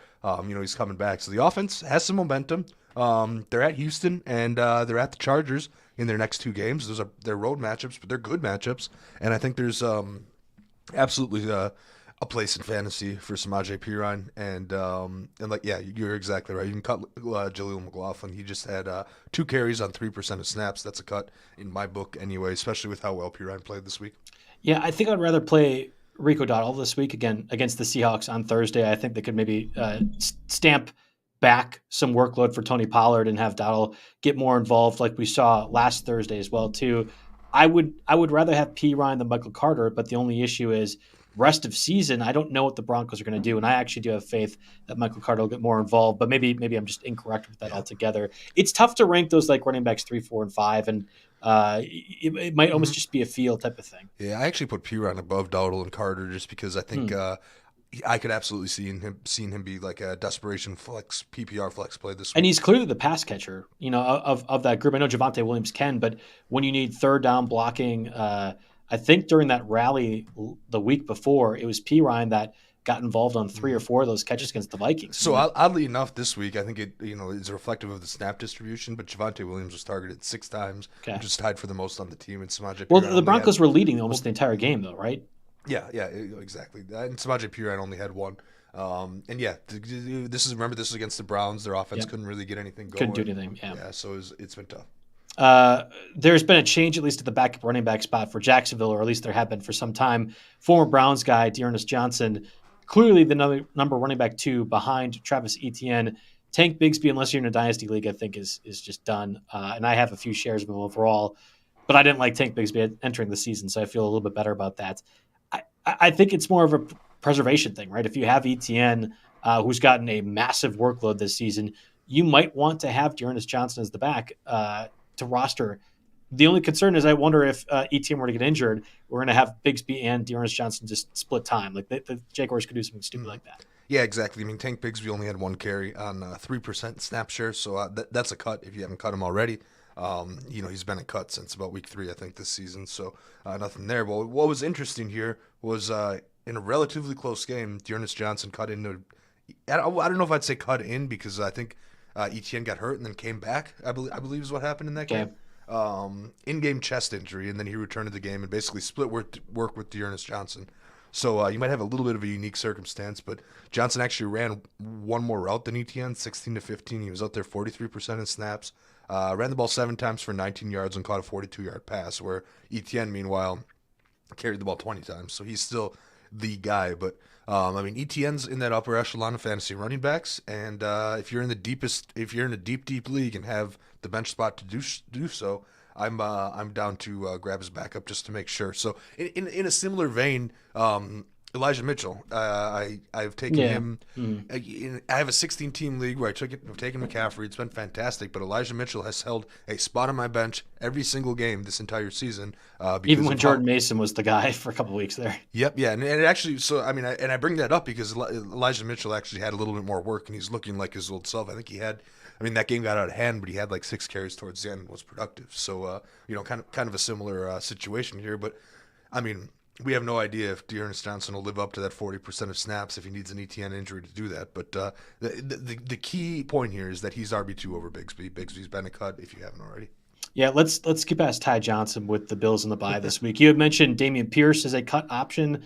He's coming back. So the offense has some momentum. They're at Houston and they're at the Chargers in their next 2 games. Those are their road matchups, but they're good matchups. And I think there's absolutely a place in fantasy for Samaje Perine. And you're exactly right. You can cut Jaleel McLaughlin. He just had 2 carries on 3% of snaps. That's a cut in my book anyway, especially with how well Perine played this week. Yeah, I think I'd rather play RICO Dowdle this week again against the Seahawks on Thursday. I think they could maybe stamp back some workload for Tony Pollard and have Dowdle get more involved like we saw last Thursday as well too. I would rather have Perine than Michael Carter, but the only issue is rest of season, I don't know what the Broncos are going to do, and I actually do have faith that Michael Carter will get more involved, but maybe I'm just incorrect with that altogether. It's tough to rank those like running backs 3, 4, and 5, and it might almost just be a feel type of thing. Yeah, I actually put Perine above Dowdle and Carter just because I think I could absolutely see him be like a desperation flex, PPR flex play this week. And he's clearly the pass catcher, of that group. I know Javonte Williams can, but when you need third down blocking, I think during that rally the week before, it was Perine that got involved on 3 or 4 of those catches against the Vikings. So oddly enough, this week I think it is reflective of the snap distribution. But Javonte Williams was targeted 6 times, which is tied for the most on the team. And Samaje. Well, the Broncos were leading almost the entire game, though, right? Yeah, exactly. And Samaje Perine only had 1. This is against the Browns. Their offense couldn't really get anything going. Couldn't do anything. Yeah. So it's been tough. There's been a change, at least at the backup running back spot for Jacksonville, or at least there have been for some time. Former Browns guy, Dearness Johnson, clearly the number running back 2 behind Travis Etienne. Tank Bigsby, unless you're in a dynasty league, I think is just done. And I have a few shares of him overall, but I didn't like Tank Bigsby entering the season, so I feel a little bit better about that. I think it's more of a preservation thing, right? If you have Etienne, who's gotten a massive workload this season, you might want to have Dearness Johnson as the back to roster. The only concern is I wonder if Etienne were to get injured, we're going to have Bigsby and Dearness Johnson just split time. Like the Jaguars could do something stupid like that. Yeah, exactly. Tank Bigsby only had 1 carry on 3% snap share, so that's a cut if you haven't cut him already. He's been a cut since about week 3, I think, this season. So nothing there. But what was interesting here was in a relatively close game, Dearness Johnson cut into. I don't know if I'd say cut in because I think Etienne got hurt and then came back. I believe is what happened in that game. In-game chest injury, and then he returned to the game and basically split work with Dearness Johnson. So you might have a little bit of a unique circumstance, but Johnson actually ran one more route than Etienne, 16-15. He was out there 43% in snaps, ran the ball 7 times for 19 yards and caught a 42-yard pass, where Etienne, meanwhile, carried the ball 20 times. So he's still the guy. But, Etienne's in that upper echelon of fantasy running backs, and if you're in a deep league and have the bench spot to do so, I'm down to grab his backup just to make sure. So in a similar vein, Elijah Mitchell, I've taken him. I have a 16-team league where I've taken McCaffrey. It's been fantastic, but Elijah Mitchell has held a spot on my bench every single game this entire season. Even when Jordan Mason was the guy for a couple of weeks there. Yep, yeah, and it actually. So I bring that up because Elijah Mitchell actually had a little bit more work, and he's looking like his old self. I think he had. That game got out of hand, but he had like 6 carries towards the end and was productive. So, kind of a similar situation here. But, we have no idea if Dearness Johnson will live up to that 40% of snaps if he needs an ETN injury to do that. But the key point here is that he's RB2 over Bigsby. Bigsby's been a cut if you haven't already. Yeah, let's keep past Ty Johnson with the Bills in the bye this week. You had mentioned Dameon Pierce as a cut option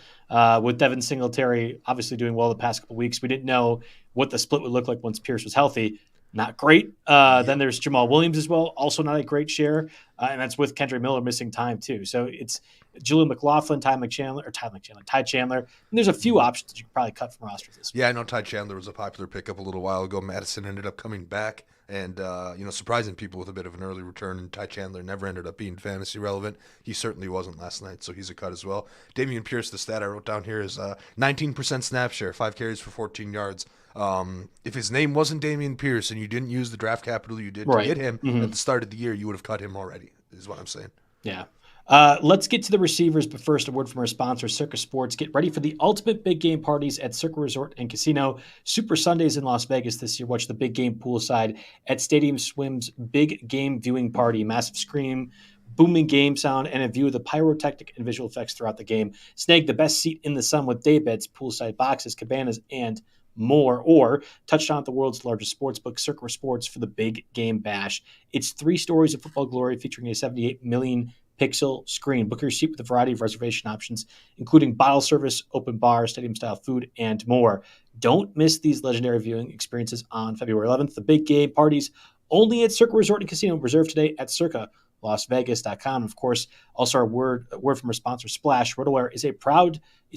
with Devin Singletary obviously doing well the past couple of weeks. We didn't know what the split would look like once Pierce was healthy. Not great. Then there's Jamal Williams as well, also not a great share, and that's with Kendra Miller missing time too. So it's Julian McLaughlin, Ty Chandler. And there's a few options that you could probably cut from rosters this week. Yeah, I know Ty Chandler was a popular pickup a little while ago. Madison ended up coming back and surprising people with a bit of an early return. And Ty Chandler never ended up being fantasy relevant. He certainly wasn't last night, so he's a cut as well. Dameon Pierce, the stat I wrote down here is 19% snap share, 5 carries for 14 yards. If his name wasn't Dameon Pierce and you didn't use the draft capital you did to get him at the start of the year, you would have cut him already, is what I'm saying. Yeah. Let's get to the receivers, but first, a word from our sponsor, Circa Sports. Get ready for the ultimate big game parties at Circa Resort and Casino. Super Sundays in Las Vegas this year. Watch the big game poolside at Stadium Swim's big game viewing party. Massive screen, booming game sound, and a view of the pyrotechnic and visual effects throughout the game. Snag the best seat in the sun with day beds, poolside boxes, cabanas, and more, or touchdown at the world's largest sports book, Circa Sports, for the big game bash. It's 3 stories of football glory featuring a 78 million pixel screen. Book your seat with a variety of reservation options, including bottle service, open bar, stadium-style food, and more. Don't miss these legendary viewing experiences on February 11th. The big game parties only at Circa Resort and Casino. Reserve today at circalasvegas.com. Of course, also a word from our sponsor, Splash. RotoWire is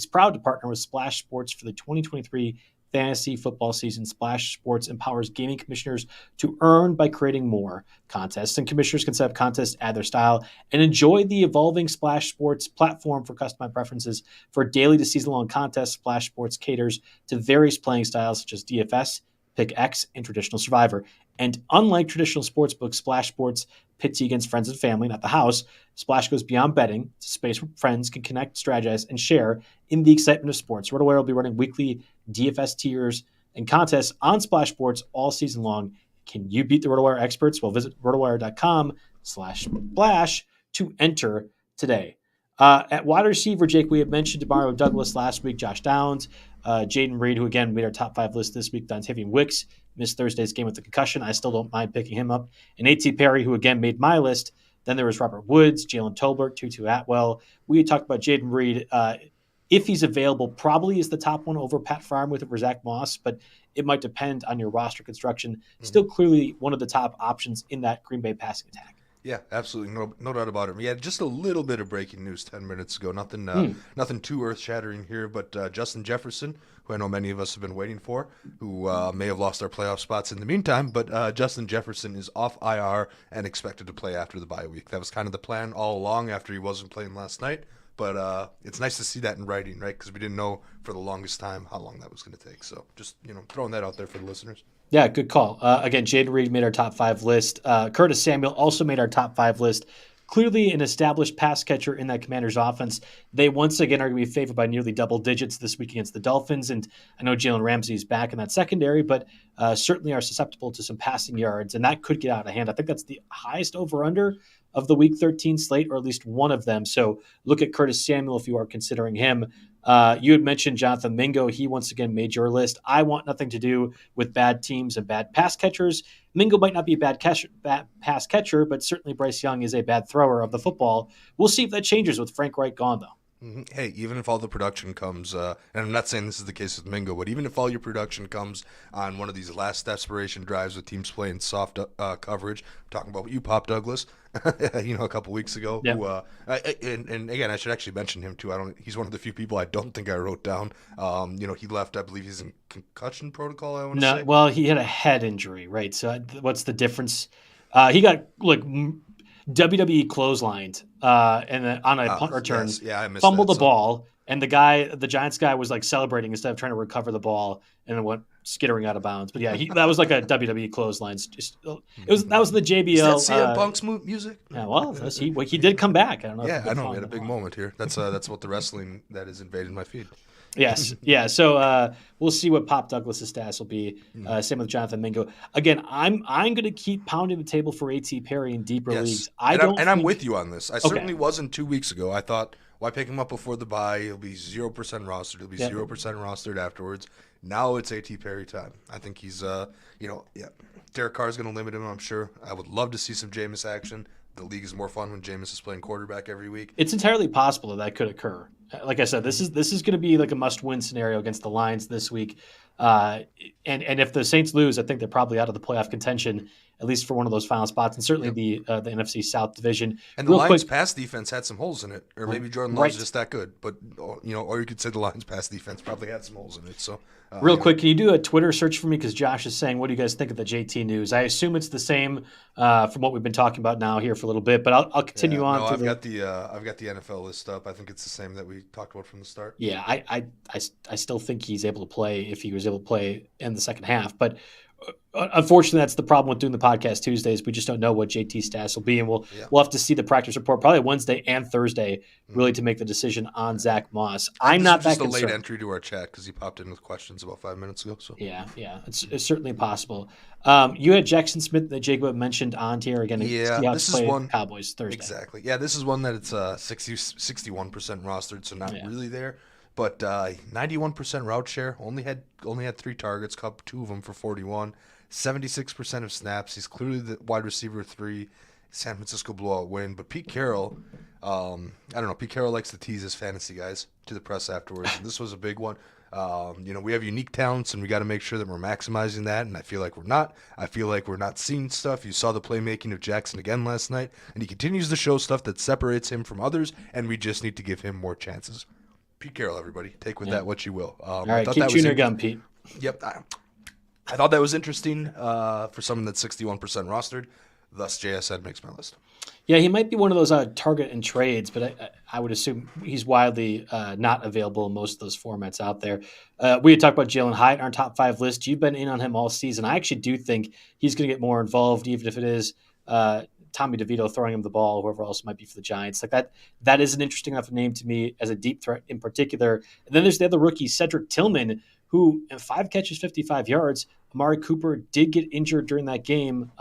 proud to partner with Splash Sports for the 2023 fantasy football season. Splash Sports empowers gaming commissioners to earn by creating more contests, and commissioners can set up contests, add their style, and enjoy the evolving Splash Sports platform for customized preferences. For daily to season-long contests, Splash Sports caters to various playing styles such as DFS, Pick X, and traditional Survivor. And unlike traditional sportsbooks, Splash Sports pits you against friends and family, not the house. Splash goes beyond betting. It's a space where friends can connect, strategize, and share in the excitement of sports. RotoWire will be running weekly DFS tiers and contests on Splash Sports all season long. Can you beat the RotoWire experts? Well, visit rotowire.com/splash to enter today. At wide receiver, Jake, we had mentioned Demario Douglas last week, Josh Downs, Jaden Reed, who again made our top 5 list this week, Dontavian Wicks missed Thursday's game with the concussion. I still don't mind picking him up. And A.T. Perry, who again made my list. Then there was Robert Woods, Jalen Tolbert, Tutu Atwell. We had talked about Jaden Reed. If he's available, probably is the top one over Pat Freiermuth or Zach Moss, but it might depend on your roster construction. Still clearly one of the top options in that Green Bay passing attack. Yeah, absolutely. No doubt about it. Yeah, just a little bit of breaking news 10 minutes ago. Nothing too earth-shattering here, but Justin Jefferson, who I know many of us have been waiting for, who may have lost our playoff spots in the meantime, but Justin Jefferson is off IR and expected to play after the bye week. That was kind of the plan all along after he wasn't playing last night, but it's nice to see that in writing, right? Because we didn't know for the longest time how long that was going to take. So just, throwing that out there for the listeners. Yeah, good call. Again, Jaden Reed made our top 5 list. Curtis Samuel also made our top 5 list. clearly an established pass catcher in that Commanders offense. They once again are going to be favored by nearly double digits this week against the Dolphins. And I know Jalen Ramsey's back in that secondary, but certainly are susceptible to some passing yards, and that could get out of hand. I think that's the highest over-under of the Week 13 slate, or at least one of them. So look at Curtis Samuel if you are considering him. You had mentioned Jonathan Mingo. He once again made your list. I want nothing to do with bad teams and bad pass catchers. Mingo might not be a bad pass catcher, but certainly Bryce Young is a bad thrower of the football. We'll see if that changes with Frank Reich gone, though. Hey, even if all the production comes, and I'm not saying this is the case with Mingo, but even if all your production comes on one of these last desperation drives with teams playing soft coverage, I'm talking about you, Pop Douglas, a couple weeks ago. Yep. Who, and again, I should actually mention him too. He's one of the few people I don't think I wrote down. He left. I believe he's in concussion protocol. I want to say. Well, he had a head injury, right? So what's the difference? He got WWE clotheslined and then on a punt return, fumbled the ball, and the Giants guy was celebrating instead of trying to recover the ball, and it went skittering out of bounds. But yeah, that was like a WWE clothesline. That was the JBL. Is that CM Punk's music? Yeah, well, he did come back. I don't know. Yeah, I know. We had a big moment here. That's what the wrestling that has invaded my feed. Yes, yeah. So we'll see what Pop Douglas's stats will be. Same with Jonathan Mingo. Again, I'm going to keep pounding the table for A.T. Perry in deeper leagues. I'm with you on this. I certainly wasn't 2 weeks ago. I thought, why pick him up before the bye? He'll be 0% rostered. He'll be 0% rostered afterwards. Now it's A.T. Perry time. I think he's, Derek Carr is going to limit him, I'm sure. I would love to see some Jameis action. The league is more fun when Jameis is playing quarterback every week. It's entirely possible that could occur. Like I said, this is going to be like a must-win scenario against the Lions this week. And if the Saints lose, I think they're probably out of the playoff contention, at least for one of those final spots, and certainly the NFC South division. And the Lions' pass defense had some holes in it, or maybe Jordan Love's just that good. But or you could say the Lions' pass defense probably had some holes in it. So real quick, can you do a Twitter search for me? Because Josh is saying, what do you guys think of the JT news? I assume it's the same from what we've been talking about now here for a little bit, but I'll continue on. I've got the NFL list up. I think it's the same that we talked about from the start. Yeah, I still think he's able to play if he was able to play in the second half, but unfortunately, that's the problem with doing the podcast Tuesdays. We just don't know what JT stats will be, and we'll have to see the practice report probably Wednesday and Thursday really to make the decision on Zach Moss. I'm not that concerned. Just a late entry to our chat because he popped in with questions about 5 minutes ago. So yeah, it's certainly possible. You had Jackson Smith that Jacob mentioned on here again. This is one Cowboys Thursday. Exactly. Yeah, this is one that it's 61% rostered, so not really there. But 91% route share, only had 3 targets, caught 2 of them for 41, 76% of snaps. He's clearly the wide receiver 3. San Francisco blowout win. But Pete Carroll, I don't know. Pete Carroll likes to tease his fantasy guys to the press afterwards. And this was a big one. We have unique talents, and we got to make sure that we're maximizing that. And I feel like we're not. I feel like we're not seeing stuff. You saw the playmaking of Jackson again last night, and he continues to show stuff that separates him from others. And we just need to give him more chances. Pete Carroll, everybody. Take with that what you will. All right, keep chewing your gum, Pete. Yep. I thought that was interesting for someone that's 61% rostered. Thus, JSN makes my list. Yeah, he might be one of those target and trades, but I would assume he's widely not available in most of those formats out there. We had talked about Jalen Hyatt in our top 5 list. You've been in on him all season. I actually do think he's going to get more involved, even if it is Tommy DeVito throwing him the ball, whoever else might be for the Giants. Like that is an interesting enough name to me as a deep threat in particular. And then there's the other rookie, Cedric Tillman, who in 5 catches, 55 yards. Amari Cooper did get injured during that game.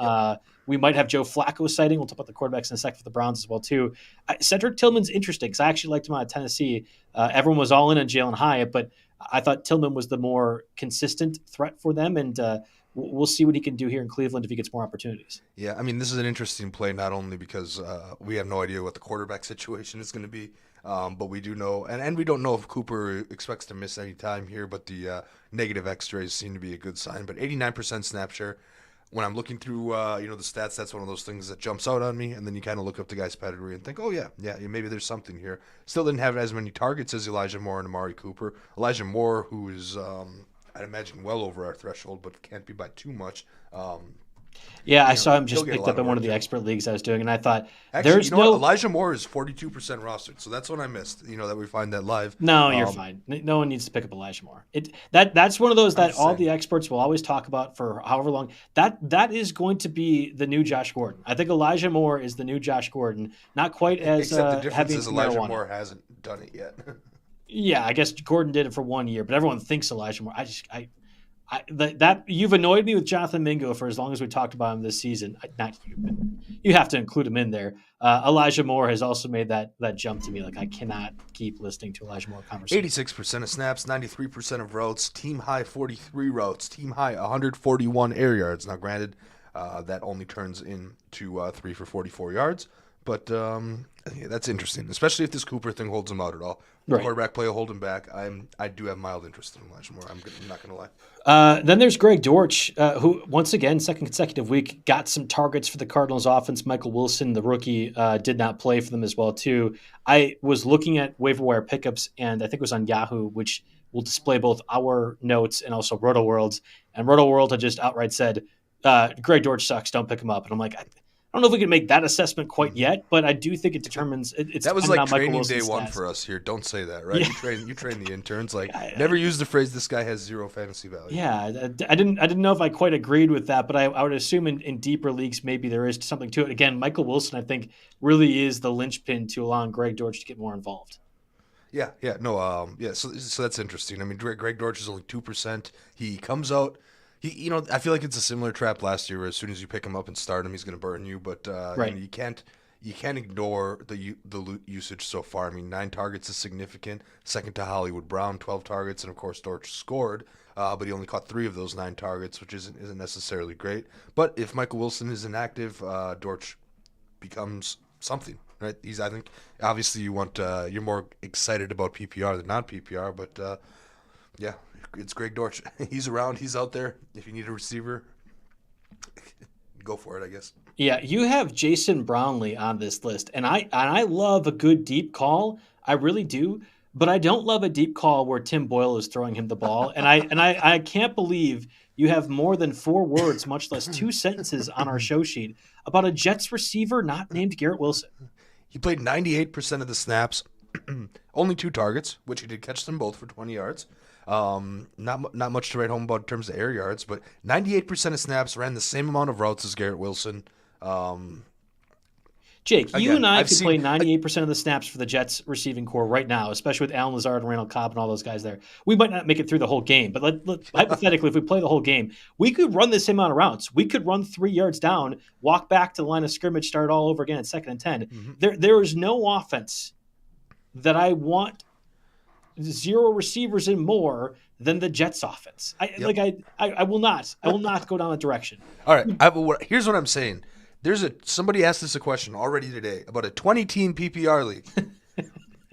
We might have Joe Flacco sighting. We'll talk about the quarterbacks in a second for the Browns as well, too. Cedric Tillman's interesting because I actually liked him out of Tennessee. Everyone was all in on Jalen Hyatt, but I thought Tillman was the more consistent threat for them, and we'll see what he can do here in Cleveland if he gets more opportunities. Yeah, I mean, this is an interesting play not only because we have no idea what the quarterback situation is going to be, but we do know, and we don't know if Cooper expects to miss any time here, but the negative X-rays seem to be a good sign. But 89% snap share. When I'm looking through, the stats, that's one of those things that jumps out on me, and then you kind of look up the guy's pedigree and think, oh, yeah, maybe there's something here. Still didn't have as many targets as Elijah Moore and Amari Cooper. Elijah Moore, who is, I'd imagine, well over our threshold, but can't be by too much. Yeah, I saw him he'll just get a picked lot up of in one work of the too. expert leagues I was doing, and I thought Actually, there's you know what? no. Elijah Moore is 42% rostered, so that's what I missed. That we find that live. No, you're fine. No one needs to pick up Elijah Moore. That's one of those I'm that just all saying. the experts will always talk about for however long. That is going to be the new Josh Gordon. I think Elijah Moore is the new Josh Gordon. Not quite as Except the difference heavy is into Elijah marijuana. Moore hasn't done it yet. Yeah, I guess Gordon did it for 1 year, but everyone thinks Elijah Moore. That you've annoyed me with Jonathan Mingo for as long as we talked about him this season. Not you, but you have to include him in there. Elijah Moore has also made that jump to me. Like I cannot keep listening to Elijah Moore conversation. 86% of snaps, 93% of routes, team high 43 routes, team high 141 air yards. Now, granted, that only turns into 3 for 44 yards, but yeah, that's interesting, especially if this Cooper thing holds him out at all. The quarterback play will hold him back. I do have mild interest in Elijah Moore. I'm not going to lie. Then there's Greg Dortch, who once again, second consecutive week, got some targets for the Cardinals offense. Michael Wilson, the rookie, did not play for them as well too. I was looking at waiver wire pickups, and I think it was on Yahoo, which will display both our notes and also RotoWorld's. And RotoWorld had just outright said, Greg Dortch sucks, don't pick him up. And I'm like, I don't know if we can make that assessment quite yet, but I do think it determines. It's that was like training day one for us here. Don't say that, right? Yeah. You train the interns. Like never use the phrase "this guy has zero fantasy value." Yeah, I didn't know if I quite agreed with that, but I would assume in deeper leagues maybe there is something to it. Again, Michael Wilson I think really is the linchpin to allowing Greg Dortch to get more involved. Yeah. So that's interesting. I mean, Greg Dortch is only 2%. He comes out. I feel like it's a similar trap last year where as soon as you pick him up and start him, he's going to burn you. But right. You can't ignore the usage so far. I mean, 9 targets is significant. Second to Hollywood Brown, 12 targets, and of course Dortch scored. But he only caught 3 of those 9 targets, which isn't necessarily great. But if Michael Wilson is inactive, Dortch becomes something. Right? I think obviously you're more excited about PPR than non PPR, but yeah. It's Greg Dortch. He's around. He's out there. If you need a receiver, go for it, I guess. Yeah, you have Jason Brownlee on this list, and I love a good deep call. I really do, but I don't love a deep call where Tim Boyle is throwing him the ball. And I can't believe you have more than 4 words, much less 2 sentences on our show sheet about a Jets receiver not named Garrett Wilson. He played 98% of the snaps, only 2 targets, which he did catch them both for 20 yards. Not much to write home about in terms of air yards, but 98% of snaps, ran the same amount of routes as Garrett Wilson. Jake, again, you and I could play 98% of the snaps for the Jets receiving core right now, especially with Allen Lazard and Randall Cobb and all those guys there. We might not make it through the whole game, but hypothetically, if we play the whole game, we could run the same amount of routes. We could run 3 yards down, walk back to the line of scrimmage, start all over again at 2nd and 10. Mm-hmm. There is no offense that I want 0 receivers in more than the Jets offense. I will not go down that direction. All right. Here's what I'm saying. Somebody asked us a question already today about a 20-team PPR league.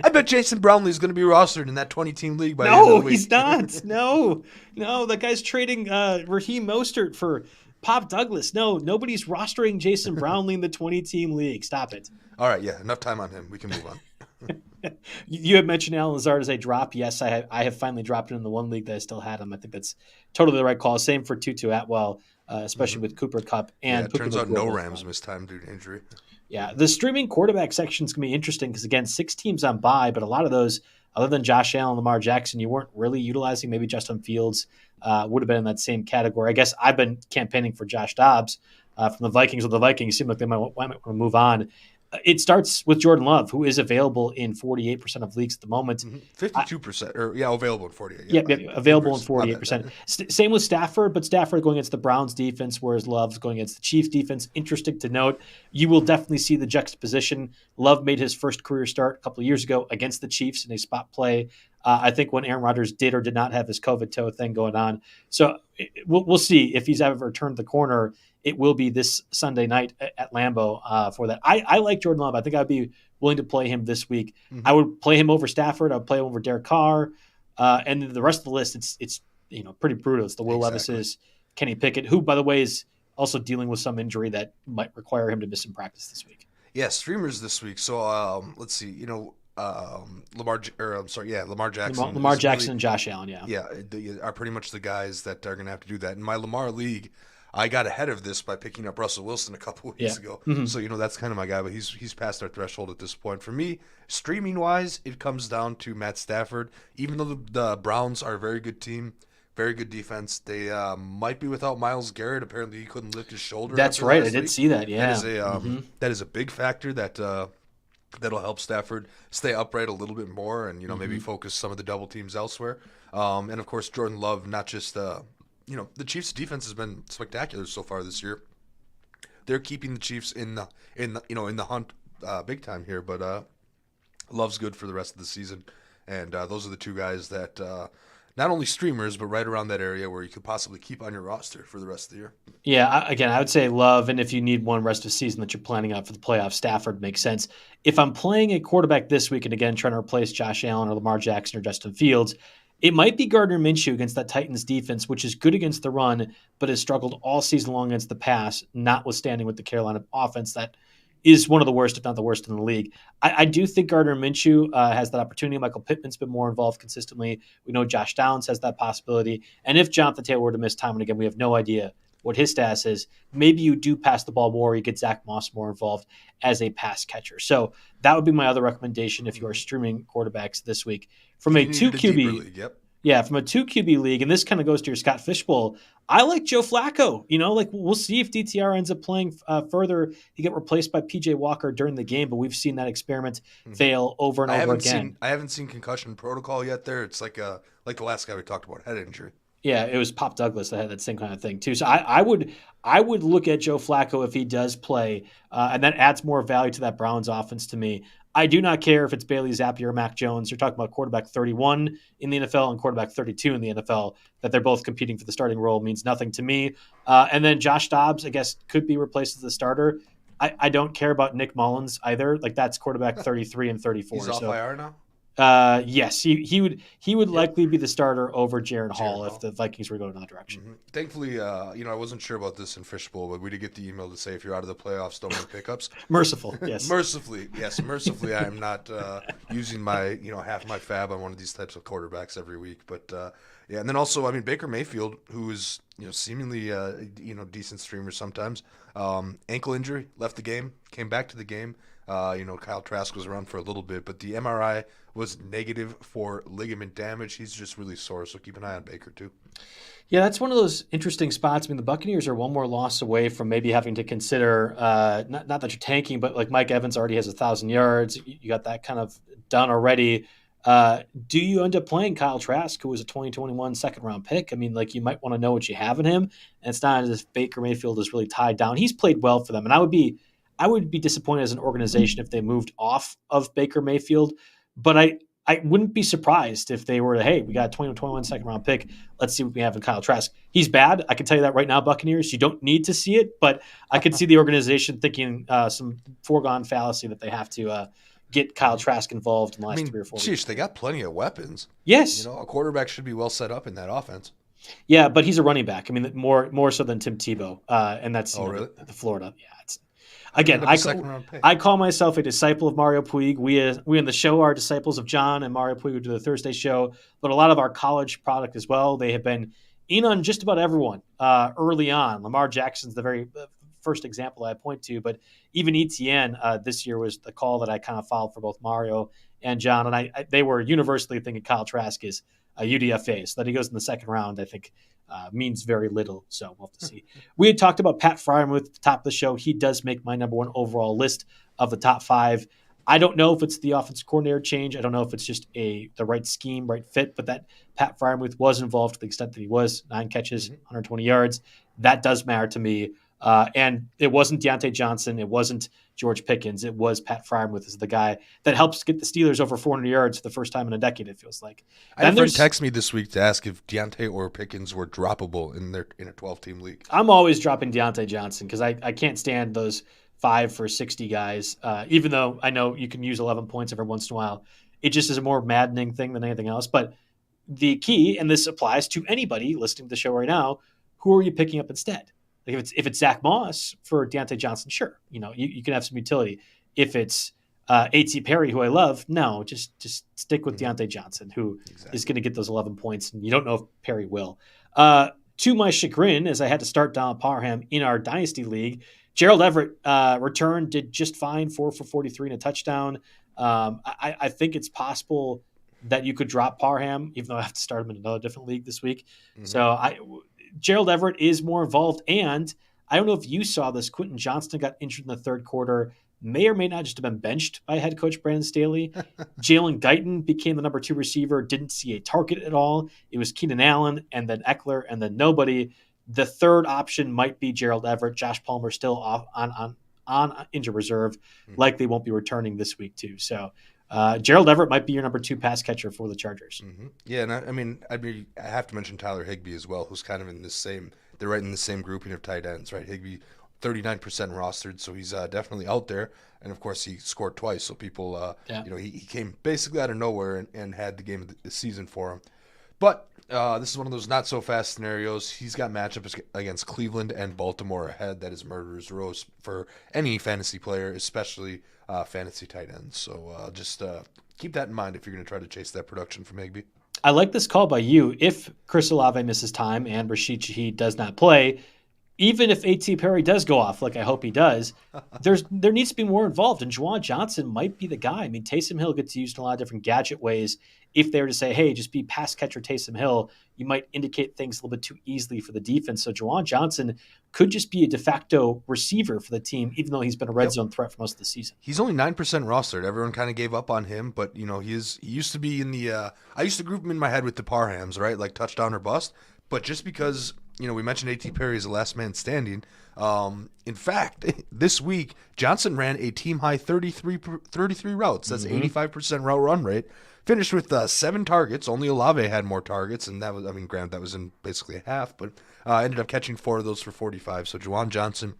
I bet Jason Brownlee is going to be rostered in that 20-team league by the end of the week. No, he's not. No, that guy's trading Raheem Mostert for Pop Douglas. No, nobody's rostering Jason Brownlee in the 20-team league. Stop it. All right, yeah, enough time on him. We can move on. You had mentioned Allen Lazard as a drop. Yes, I have finally dropped him in the one league that I still had him. I think that's totally the right call. Same for Tutu Atwell, especially with Cooper Kupp. And it turns out no Rams missed time due to injury. Yeah, the streaming quarterback section is going to be interesting because, again, 6 teams on bye, but a lot of those, other than Josh Allen and Lamar Jackson, you weren't really utilizing. Maybe Justin Fields would have been in that same category. I guess I've been campaigning for Josh Dobbs from the Vikings. With the Vikings seem like they might want to move on. It starts with Jordan Love, who is available in 48% of leagues at the moment. 52%, available in 48%. Yeah, available in 48%. Same with Stafford, but Stafford going against the Browns defense, whereas Love's going against the Chiefs defense. Interesting to note. You will definitely see the juxtaposition. Love made his first career start a couple of years ago against the Chiefs in a spot play. I think when Aaron Rodgers did or did not have his COVID toe thing going on. So we'll see if he's ever turned the corner. It will be this Sunday night at Lambeau for that. I like Jordan Love. I think I'd be willing to play him this week. Mm-hmm. I would play him over Stafford. I would play him over Derek Carr. And then the rest of the list, it's pretty brutal. It's the Will Levis's, Kenny Pickett, who, by the way, is also dealing with some injury that might require him to miss some practice this week. Yeah, streamers this week. So let's see. Lamar Jackson. Lamar Jackson and Josh Allen, are pretty much the guys that are going to have to do that. In my Lamar league, I got ahead of this by picking up Russell Wilson a couple weeks ago. Mm-hmm. So, that's kind of my guy, but he's past our threshold at this point. For me, streaming-wise, it comes down to Matt Stafford. Even though the Browns are a very good team, very good defense, they might be without Myles Garrett. Apparently, he couldn't lift his shoulder. That's right. I did see that, yeah. That is a big factor that'll help Stafford stay upright a little bit more and, maybe focus some of the double teams elsewhere. And, of course, Jordan Love, not just the Chiefs' defense has been spectacular so far this year. They're keeping the Chiefs in the hunt big time here, but Love's good for the rest of the season. And those are the two guys that not only streamers, but right around that area where you could possibly keep on your roster for the rest of the year. Yeah, I would say Love, and if you need one rest of the season that you're planning out for the playoffs, Stafford makes sense. If I'm playing a quarterback this week and, again, trying to replace Josh Allen or Lamar Jackson or Justin Fields, it might be Gardner Minshew against that Titans defense, which is good against the run, but has struggled all season long against the pass, notwithstanding with the Carolina offense that is one of the worst, if not the worst in the league. I do think Gardner Minshew has that opportunity. Michael Pittman's been more involved consistently. We know Josh Downs has that possibility. And if Jonathan Taylor were to miss time and again, we have no idea what his status is. Maybe you do pass the ball more. You get Zach Moss more involved as a pass catcher. So that would be my other recommendation if you are streaming quarterbacks this week. From a 2 QB league, yep. Yeah, from a 2 QB league, and this kind of goes to your Scott Fishbowl, I like Joe Flacco. We'll see if DTR ends up playing further. He get replaced by PJ Walker during the game, but we've seen that experiment fail over and over again. I haven't seen concussion protocol yet there. It's like the last guy we talked about, head injury. Yeah, it was Pop Douglas that had that same kind of thing too. So I would look at Joe Flacco if he does play, and that adds more value to that Browns offense to me. I do not care if it's Bailey Zappi or Mac Jones. You're talking about quarterback 31 in the NFL and quarterback 32 in the NFL. That they're both competing for the starting role means nothing to me. And then Josh Dobbs, I guess, could be replaced as the starter. I don't care about Nick Mullins either. That's quarterback 33 and 34. He's off IR now? Yes, he would likely be the starter over Jared Hall if the Vikings were going another direction. Mm-hmm. Thankfully, I wasn't sure about this in Fishbowl, but we did get the email to say if you're out of the playoffs, don't make pickups. Merciful, yes. Mercifully, I am not using my half my FAAB on one of these types of quarterbacks every week. But and then also, Baker Mayfield, who is seemingly decent streamer sometimes, ankle injury, left the game, came back to the game. Kyle Trask was around for a little bit, but the MRI was negative for ligament damage. He's just really sore, so keep an eye on Baker too. Yeah, that's one of those interesting spots. The Buccaneers are one more loss away from maybe having to consider, not that you're tanking, but like Mike Evans already has 1,000 yards. You got that kind of done already. Do you end up playing Kyle Trask, who was a 2021 second-round pick? You might want to know what you have in him, and it's not as if Baker Mayfield is really tied down. He's played well for them, and I would be disappointed as an organization if they moved off of Baker Mayfield, but I wouldn't be surprised if they were to, hey, we got a 2021 second-round pick. Let's see what we have in Kyle Trask. He's bad. I can tell you that right now, Buccaneers. You don't need to see it, but I could see the organization thinking some foregone fallacy that they have to get Kyle Trask involved in the last 3 or 4 weeks. They got plenty of weapons. Yes. A quarterback should be well set up in that offense. Yeah, but he's a running back. More so than Tim Tebow, and that's really? the Florida. Yeah, it's again. I call myself a disciple of Mario Puig. We in the show are disciples of John and Mario Puig, who do the Thursday show, but a lot of our college product as well. They have been in on just about everyone early on. Lamar Jackson's the very first example I point to, but even Etienne this year was the call that I kind of followed for both Mario and John, and they were universally thinking Kyle Trask is a UDFA, so that he goes in the second round, I think, means very little. So we'll have to see. We had talked about Pat Freiermuth at the top of the show. He does make my number one overall list of the top 5. I don't know if it's the offensive coordinator change. I don't know if it's just the right scheme, right fit, but that Pat Freiermuth was involved to the extent that he was. 9 catches, 120 yards. That does matter to me. And it wasn't Deontay Johnson. It wasn't George Pickens. It was Pat Freiermuth is the guy that helps get the Steelers over 400 yards for the first time in a decade, it feels like. I had a friend text me this week to ask if Deontay or Pickens were droppable in a 12-team league. I'm always dropping Deontay Johnson because I can't stand those 5 for 60 guys, even though I know you can use 11 points every once in a while. It just is a more maddening thing than anything else. But the key, and this applies to anybody listening to the show right now, who are you picking up instead? Like if it's Zach Moss for Deontay Johnson, sure, you can have some utility. If it's A.T. Perry, who I love, no, just stick with Deontay Johnson, who is going to get those 11 points, and you don't know if Perry will. to my chagrin, as I had to start Donald Parham in our Dynasty League, Gerald Everett returned, did just fine, 4 for 43 and a touchdown. I think it's possible that you could drop Parham, even though I have to start him in another different league this week. Mm-hmm. So Gerald Everett is more involved. And I don't know if you saw this, Quentin Johnston got injured in the third quarter, may or may not just have been benched by head coach Brandon Staley. Jalen Guyton became the number 2 receiver, didn't see a target at all. It was Keenan Allen and then Eckler and then nobody. The third option might be Gerald Everett. Josh Palmer still off on injured reserve, likely won't be returning this week too. So Gerald Everett might be your number 2 pass catcher for the Chargers. Mm-hmm. Yeah, and I have to mention Tyler Higbee as well, who's kind of in the same. They're right in the same grouping of tight ends, right? Higbee, 39% rostered, so he's definitely out there. And of course, he scored twice, so people, he came basically out of nowhere and had the game of the season for him. But this is one of those not so fast scenarios. He's got matchups against Cleveland and Baltimore ahead. That is murderer's row for any fantasy player, especially fantasy tight ends. So just keep that in mind if you're going to try to chase that production from Higbee. I like this call by you. If Chris Olave misses time and Rashid Shaheed does not play, even if A.T. Perry does go off, like I hope he does, there needs to be more involved. And Juwan Johnson might be the guy. I mean, Taysom Hill gets used in a lot of different gadget ways. If they were to say, hey, just be pass catcher Taysom Hill, you might indicate things a little bit too easily for the defense. So Juwan Johnson could just be a de facto receiver for the team, even though he's been a red zone threat for most of the season. He's only 9% rostered. Everyone kind of gave up on him, but he used to be in the I used to group him in my head with the Parhams, right? Like touchdown or bust. But just because we mentioned A.T. Perry is the last man standing. In fact, this week Johnson ran a team high 33 routes. That's 85% route run rate. Finished with 7 targets. Only Olave had more targets, and that was, granted, that was in basically a half, but ended up catching 4 of those for 45. So Juwan Johnson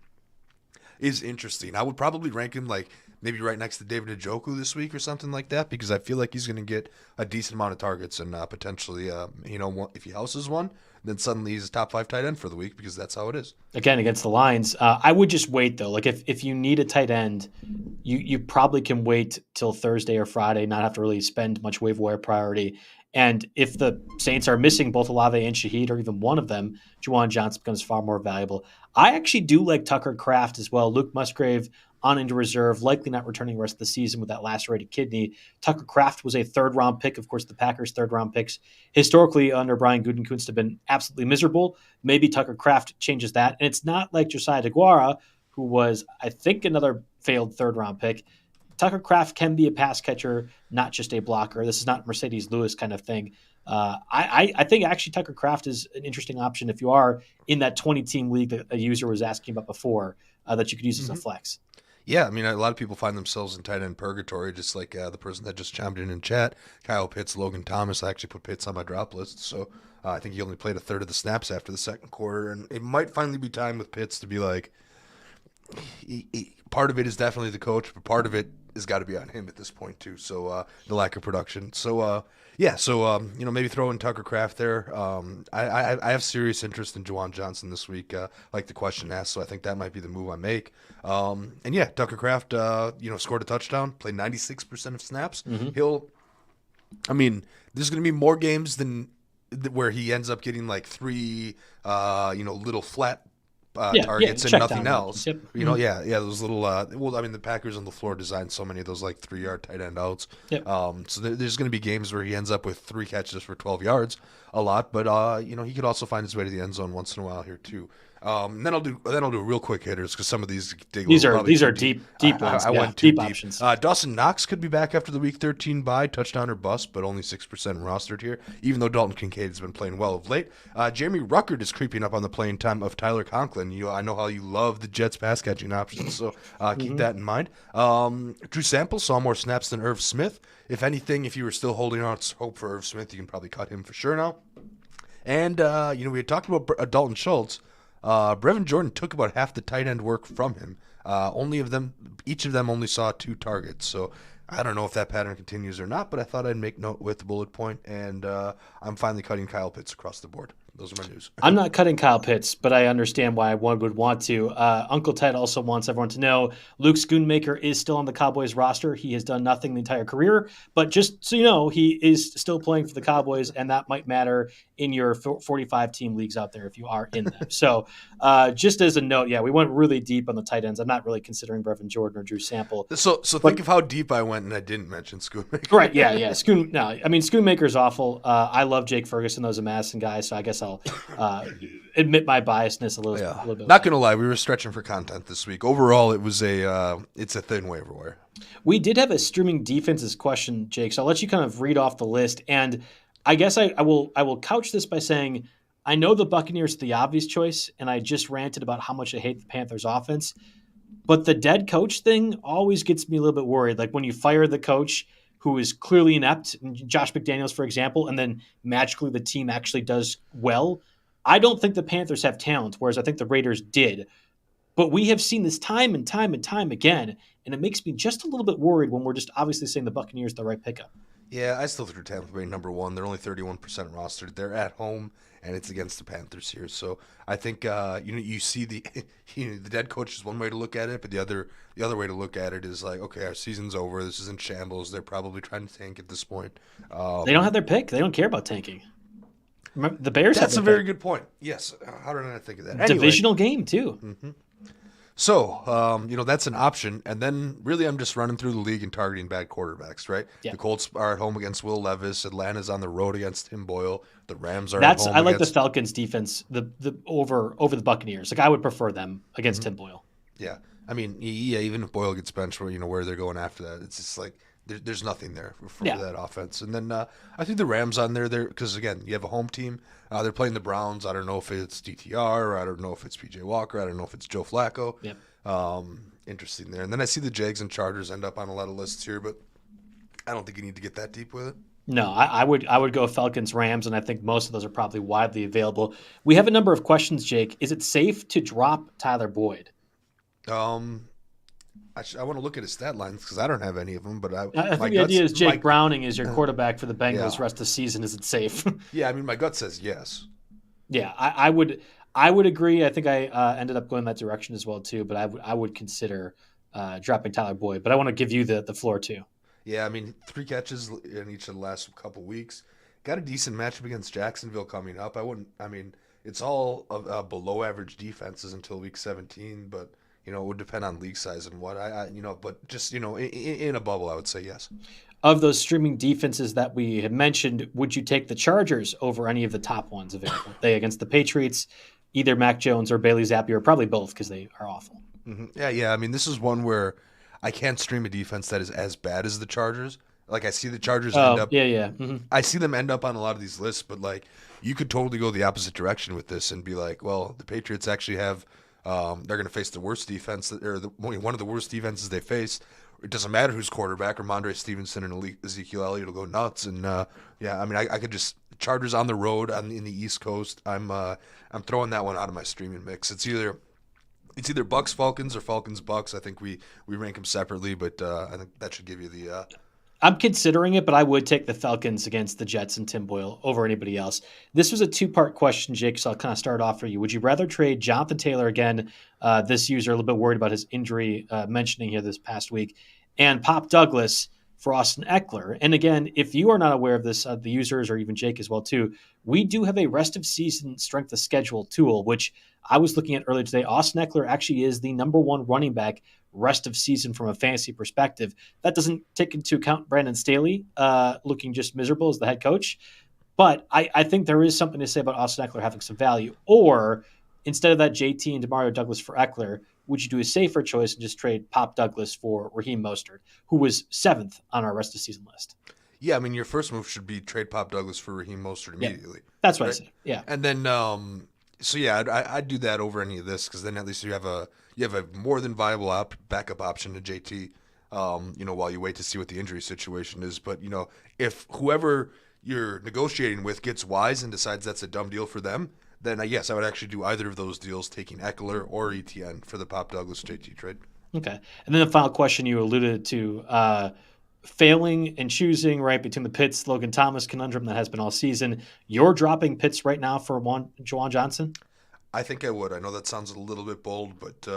is interesting. I would probably rank him like maybe right next to David Njoku this week or something like that, because I feel like he's going to get a decent amount of targets and potentially, if he houses one, then suddenly he's a top 5 tight end for the week, because that's how it is. Again, against the Lions, I would just wait though. Like if you need a tight end, you probably can wait till Thursday or Friday, not have to really spend much waiver wire priority. And if the Saints are missing both Olave and Shaheed, or even one of them, Juwan Johnson becomes far more valuable. I actually do like Tucker Kraft as well. Luke Musgrave on injured reserve, likely not returning the rest of the season with that lacerated kidney. Tucker Kraft was a 3rd-round pick. Of course, the Packers' 3rd-round picks historically under Brian Gutekunst have been absolutely miserable. Maybe Tucker Kraft changes that. And it's not like Josiah DeGuara, who was, I think, another failed 3rd-round pick. Tucker Kraft can be a pass catcher, not just a blocker. This is not Mercedes Lewis kind of thing. I think actually Tucker Kraft is an interesting option if you are in that 20-team league that a user was asking about before, that you could use as a flex. Yeah, a lot of people find themselves in tight end purgatory, just like the person that just chimed in chat, Kyle Pitts, Logan Thomas. I actually put Pitts on my drop list, so I think he only played a third of the snaps after the second quarter, and it might finally be time with Pitts to be like, part of it is definitely the coach, but part of it has got to be on him at this point too. So the lack of production. So maybe throw in Tucker Kraft there. I have serious interest in Juwan Johnson this week, like the question asked. So I think that might be the move I make. Tucker Kraft, scored a touchdown, played 96% of snaps. There's going to be more games than where he ends up getting like 3, little flat targets and nothing else. Yep. Those little. The Packers on the floor designed so many of those like 3-yard tight end outs. Yep. So there's going to be games where he ends up with 3 catches for 12 yards, a lot. But he could also find his way to the end zone once in a while here too. Then I'll do real quick hitters, because some of these these are deep ones. I went too deep. Options. Dawson Knox could be back after the week 13 bye, touchdown or bust, but only 6% rostered here, even though Dalton Kincaid has been playing well of late. Jeremy Ruckert is creeping up on the playing time of Tyler Conklin. I know how you love the Jets pass catching options, so keep that in mind. Drew Sample saw more snaps than Irv Smith. If anything, if you were still holding out hope for Irv Smith, you can probably cut him for sure now. And we had talked about Dalton Schultz. Brevin Jordan took about half the tight end work from him. Each of them only saw 2 targets. So I don't know if that pattern continues or not, but I thought I'd make note with the bullet point, and I'm finally cutting Kyle Pitts across the board. Those are my news. I'm not cutting Kyle Pitts, but I understand why one would want to. Uncle Ted also wants everyone to know Luke Schoonmaker is still on the Cowboys roster. He has done nothing the entire career, but just so you know, he is still playing for the Cowboys, and that might matter in your 45-team leagues out there if you are in them. So just as a note, yeah, we went really deep on the tight ends. I'm not really considering Brevin Jordan or Drew Sample. So think of how deep I went, and I didn't mention Schoonmaker. Right, yeah. Schoonmaker's awful. I love Jake Ferguson, though, as a Madison guy, so I guess I'll admit my biasness a little bit. Not going to lie, we were stretching for content this week. Overall, it's a thin waiver wire. We did have a streaming defenses question, Jake, so I'll let you kind of read off the list. And I guess I will couch this by saying I know the Buccaneers are the obvious choice, and I just ranted about how much I hate the Panthers offense. But the dead coach thing always gets me a little bit worried. Like when you fire the coach who is clearly inept, Josh McDaniels, for example, and then magically the team actually does well. I don't think the Panthers have talent, whereas I think the Raiders did. But we have seen this time and time and time again, and it makes me just a little bit worried when we're just obviously saying the Buccaneers are the right pickup. Yeah, I still threw Tampa Bay number one. They're only 31% rostered. They're at home, and it's against the Panthers here. So I think you see the the dead coach is one way to look at it, but the other way to look at it is like, okay, our season's over. This is in shambles. They're probably trying to tank at this point. They don't have their pick. They don't care about tanking. Remember, the Bears. That's a very good point. Yes. How did I not think of that? Anyway. Divisional game too. Mm-hmm. So, that's an option. And then really I'm just running through the league and targeting bad quarterbacks, right? Yeah. The Colts are at home against Will Levis. Atlanta's on the road against Tim Boyle. The Rams are at home I like the Falcons defense the over the Buccaneers. Like I would prefer them against Tim Boyle. Yeah. I mean, even if Boyle gets benched, where they're going after that, it's just like there's nothing there for that offense. And then I think the Rams on there because, again, you have a home team. They're playing the Browns. I don't know if it's DTR or I don't know if it's PJ Walker. I don't know if it's Joe Flacco. Yep. Interesting there. And then I see the Jags and Chargers end up on a lot of lists here, but I don't think you need to get that deep with it. No, I would go Falcons, Rams, and I think most of those are probably widely available. We have a number of questions, Jake. Is it safe to drop Tyler Boyd? I want to look at his stat lines because I don't have any of them. But I think the idea is Jake Browning is your quarterback for the Bengals rest of the season. Is it safe? Yeah, I mean, my gut says yes. Yeah, I would agree. I think I ended up going that direction as well too. But I would consider dropping Tyler Boyd. But I want to give you the floor too. Yeah, I mean, 3 catches in each of the last couple weeks. Got a decent matchup against Jacksonville coming up. It's all below average defenses until week 17, but it would depend on league size and what but just in a bubble, I would say yes. Of those streaming defenses that we have mentioned, would you take the Chargers over any of the top ones available? They against the Patriots, either Mac Jones or Bailey Zappi, or probably both because they are awful. Mm-hmm. Yeah. I mean, this is one where I can't stream a defense that is as bad as the Chargers. Like I see the Chargers end up. Yeah. Mm-hmm. I see them end up on a lot of these lists, but like you could totally go the opposite direction with this and be like, well, the Patriots actually have. They're going to face the worst defense, or one of the worst defenses they face. It doesn't matter who's quarterback. Ramondre Stevenson and Ezekiel Elliott will go nuts. And I mean, I could just Chargers on the road in the East Coast. I'm throwing that one out of my streaming mix. It's either Bucks Falcons or Falcons Bucks. I think we rank them separately, but I think that should give you the. I'm considering it, but I would take the Falcons against the Jets and Tim Boyle over anybody else. This was a 2-part question, Jake, so I'll kind of start off for you. Would you rather trade Jonathan Taylor again, this user a little bit worried about his injury mentioning here this past week, and Pop Douglas for Austin Eckler? And again, if you are not aware of this, the users or even Jake as well too, we do have a rest of season strength of schedule tool, which I was looking at earlier today. Austin Eckler actually is the number 1 running back rest of season from a fantasy perspective. That doesn't take into account Brandon Staley looking just miserable as the head coach. But I think there is something to say about Austin Eckler having some value. Or instead of that JT and DeMario Douglas for Eckler, would you do a safer choice and just trade Pop Douglas for Raheem Mostert, who was 7th on our rest of season list? Yeah, I mean, your first move should be trade Pop Douglas for Raheem Mostert immediately. Yeah, that's what I said. Yeah. And then, I'd do that over any of this because then at least you have a more than viable backup option to JT, while you wait to see what the injury situation is. But, if whoever you're negotiating with gets wise and decides that's a dumb deal for them, then yes, I would actually do either of those deals, taking Eckler or ETN for the Pop Douglas JT trade. Okay. And then the final question you alluded to, failing and choosing right between the Pitts Logan Thomas conundrum that has been all season. You're dropping Pitts right now for Juwan Johnson? I think I would. I know that sounds a little bit bold, but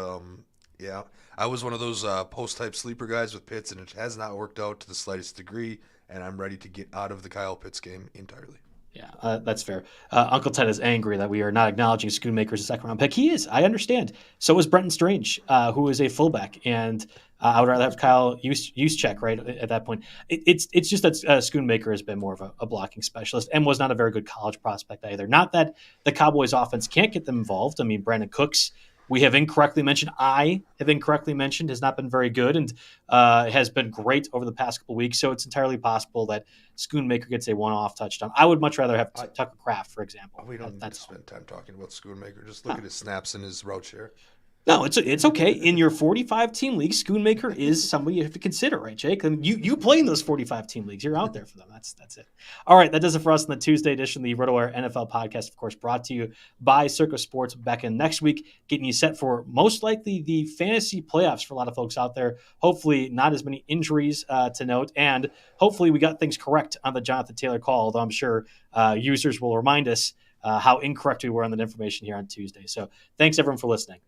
yeah. I was one of those post-type sleeper guys with Pitts, and it has not worked out to the slightest degree, and I'm ready to get out of the Kyle Pitts game entirely. Yeah, that's fair. Uncle Ted is angry that we are not acknowledging Schoonmaker's a second-round pick. He is. I understand. So is Brenton Strange, who is a fullback, and I would rather have Kyle Juszczyk right at that point. It's just that Schoonmaker has been more of a blocking specialist and was not a very good college prospect either. Not that the Cowboys' offense can't get them involved. I mean, Brandon Cooks, I have incorrectly mentioned, has not been very good and has been great over the past couple of weeks. So it's entirely possible that Schoonmaker gets a one-off touchdown. I would much rather have Tucker Kraft, for example. We don't need to spend time talking about Schoonmaker. Just look at his snaps and his route share. No, it's okay. In your 45-team league, Schoonmaker is somebody you have to consider, right, Jake? And you play in those 45-team leagues. You're out there for them. That's it. All right, that does it for us on the Tuesday edition of the RotoWire NFL podcast, of course, brought to you by Circa Sports. Back in next week, getting you set for most likely the fantasy playoffs for a lot of folks out there. Hopefully not as many injuries to note, and hopefully we got things correct on the Jonathan Taylor call, although I'm sure users will remind us how incorrect we were on that information here on Tuesday. So thanks, everyone, for listening.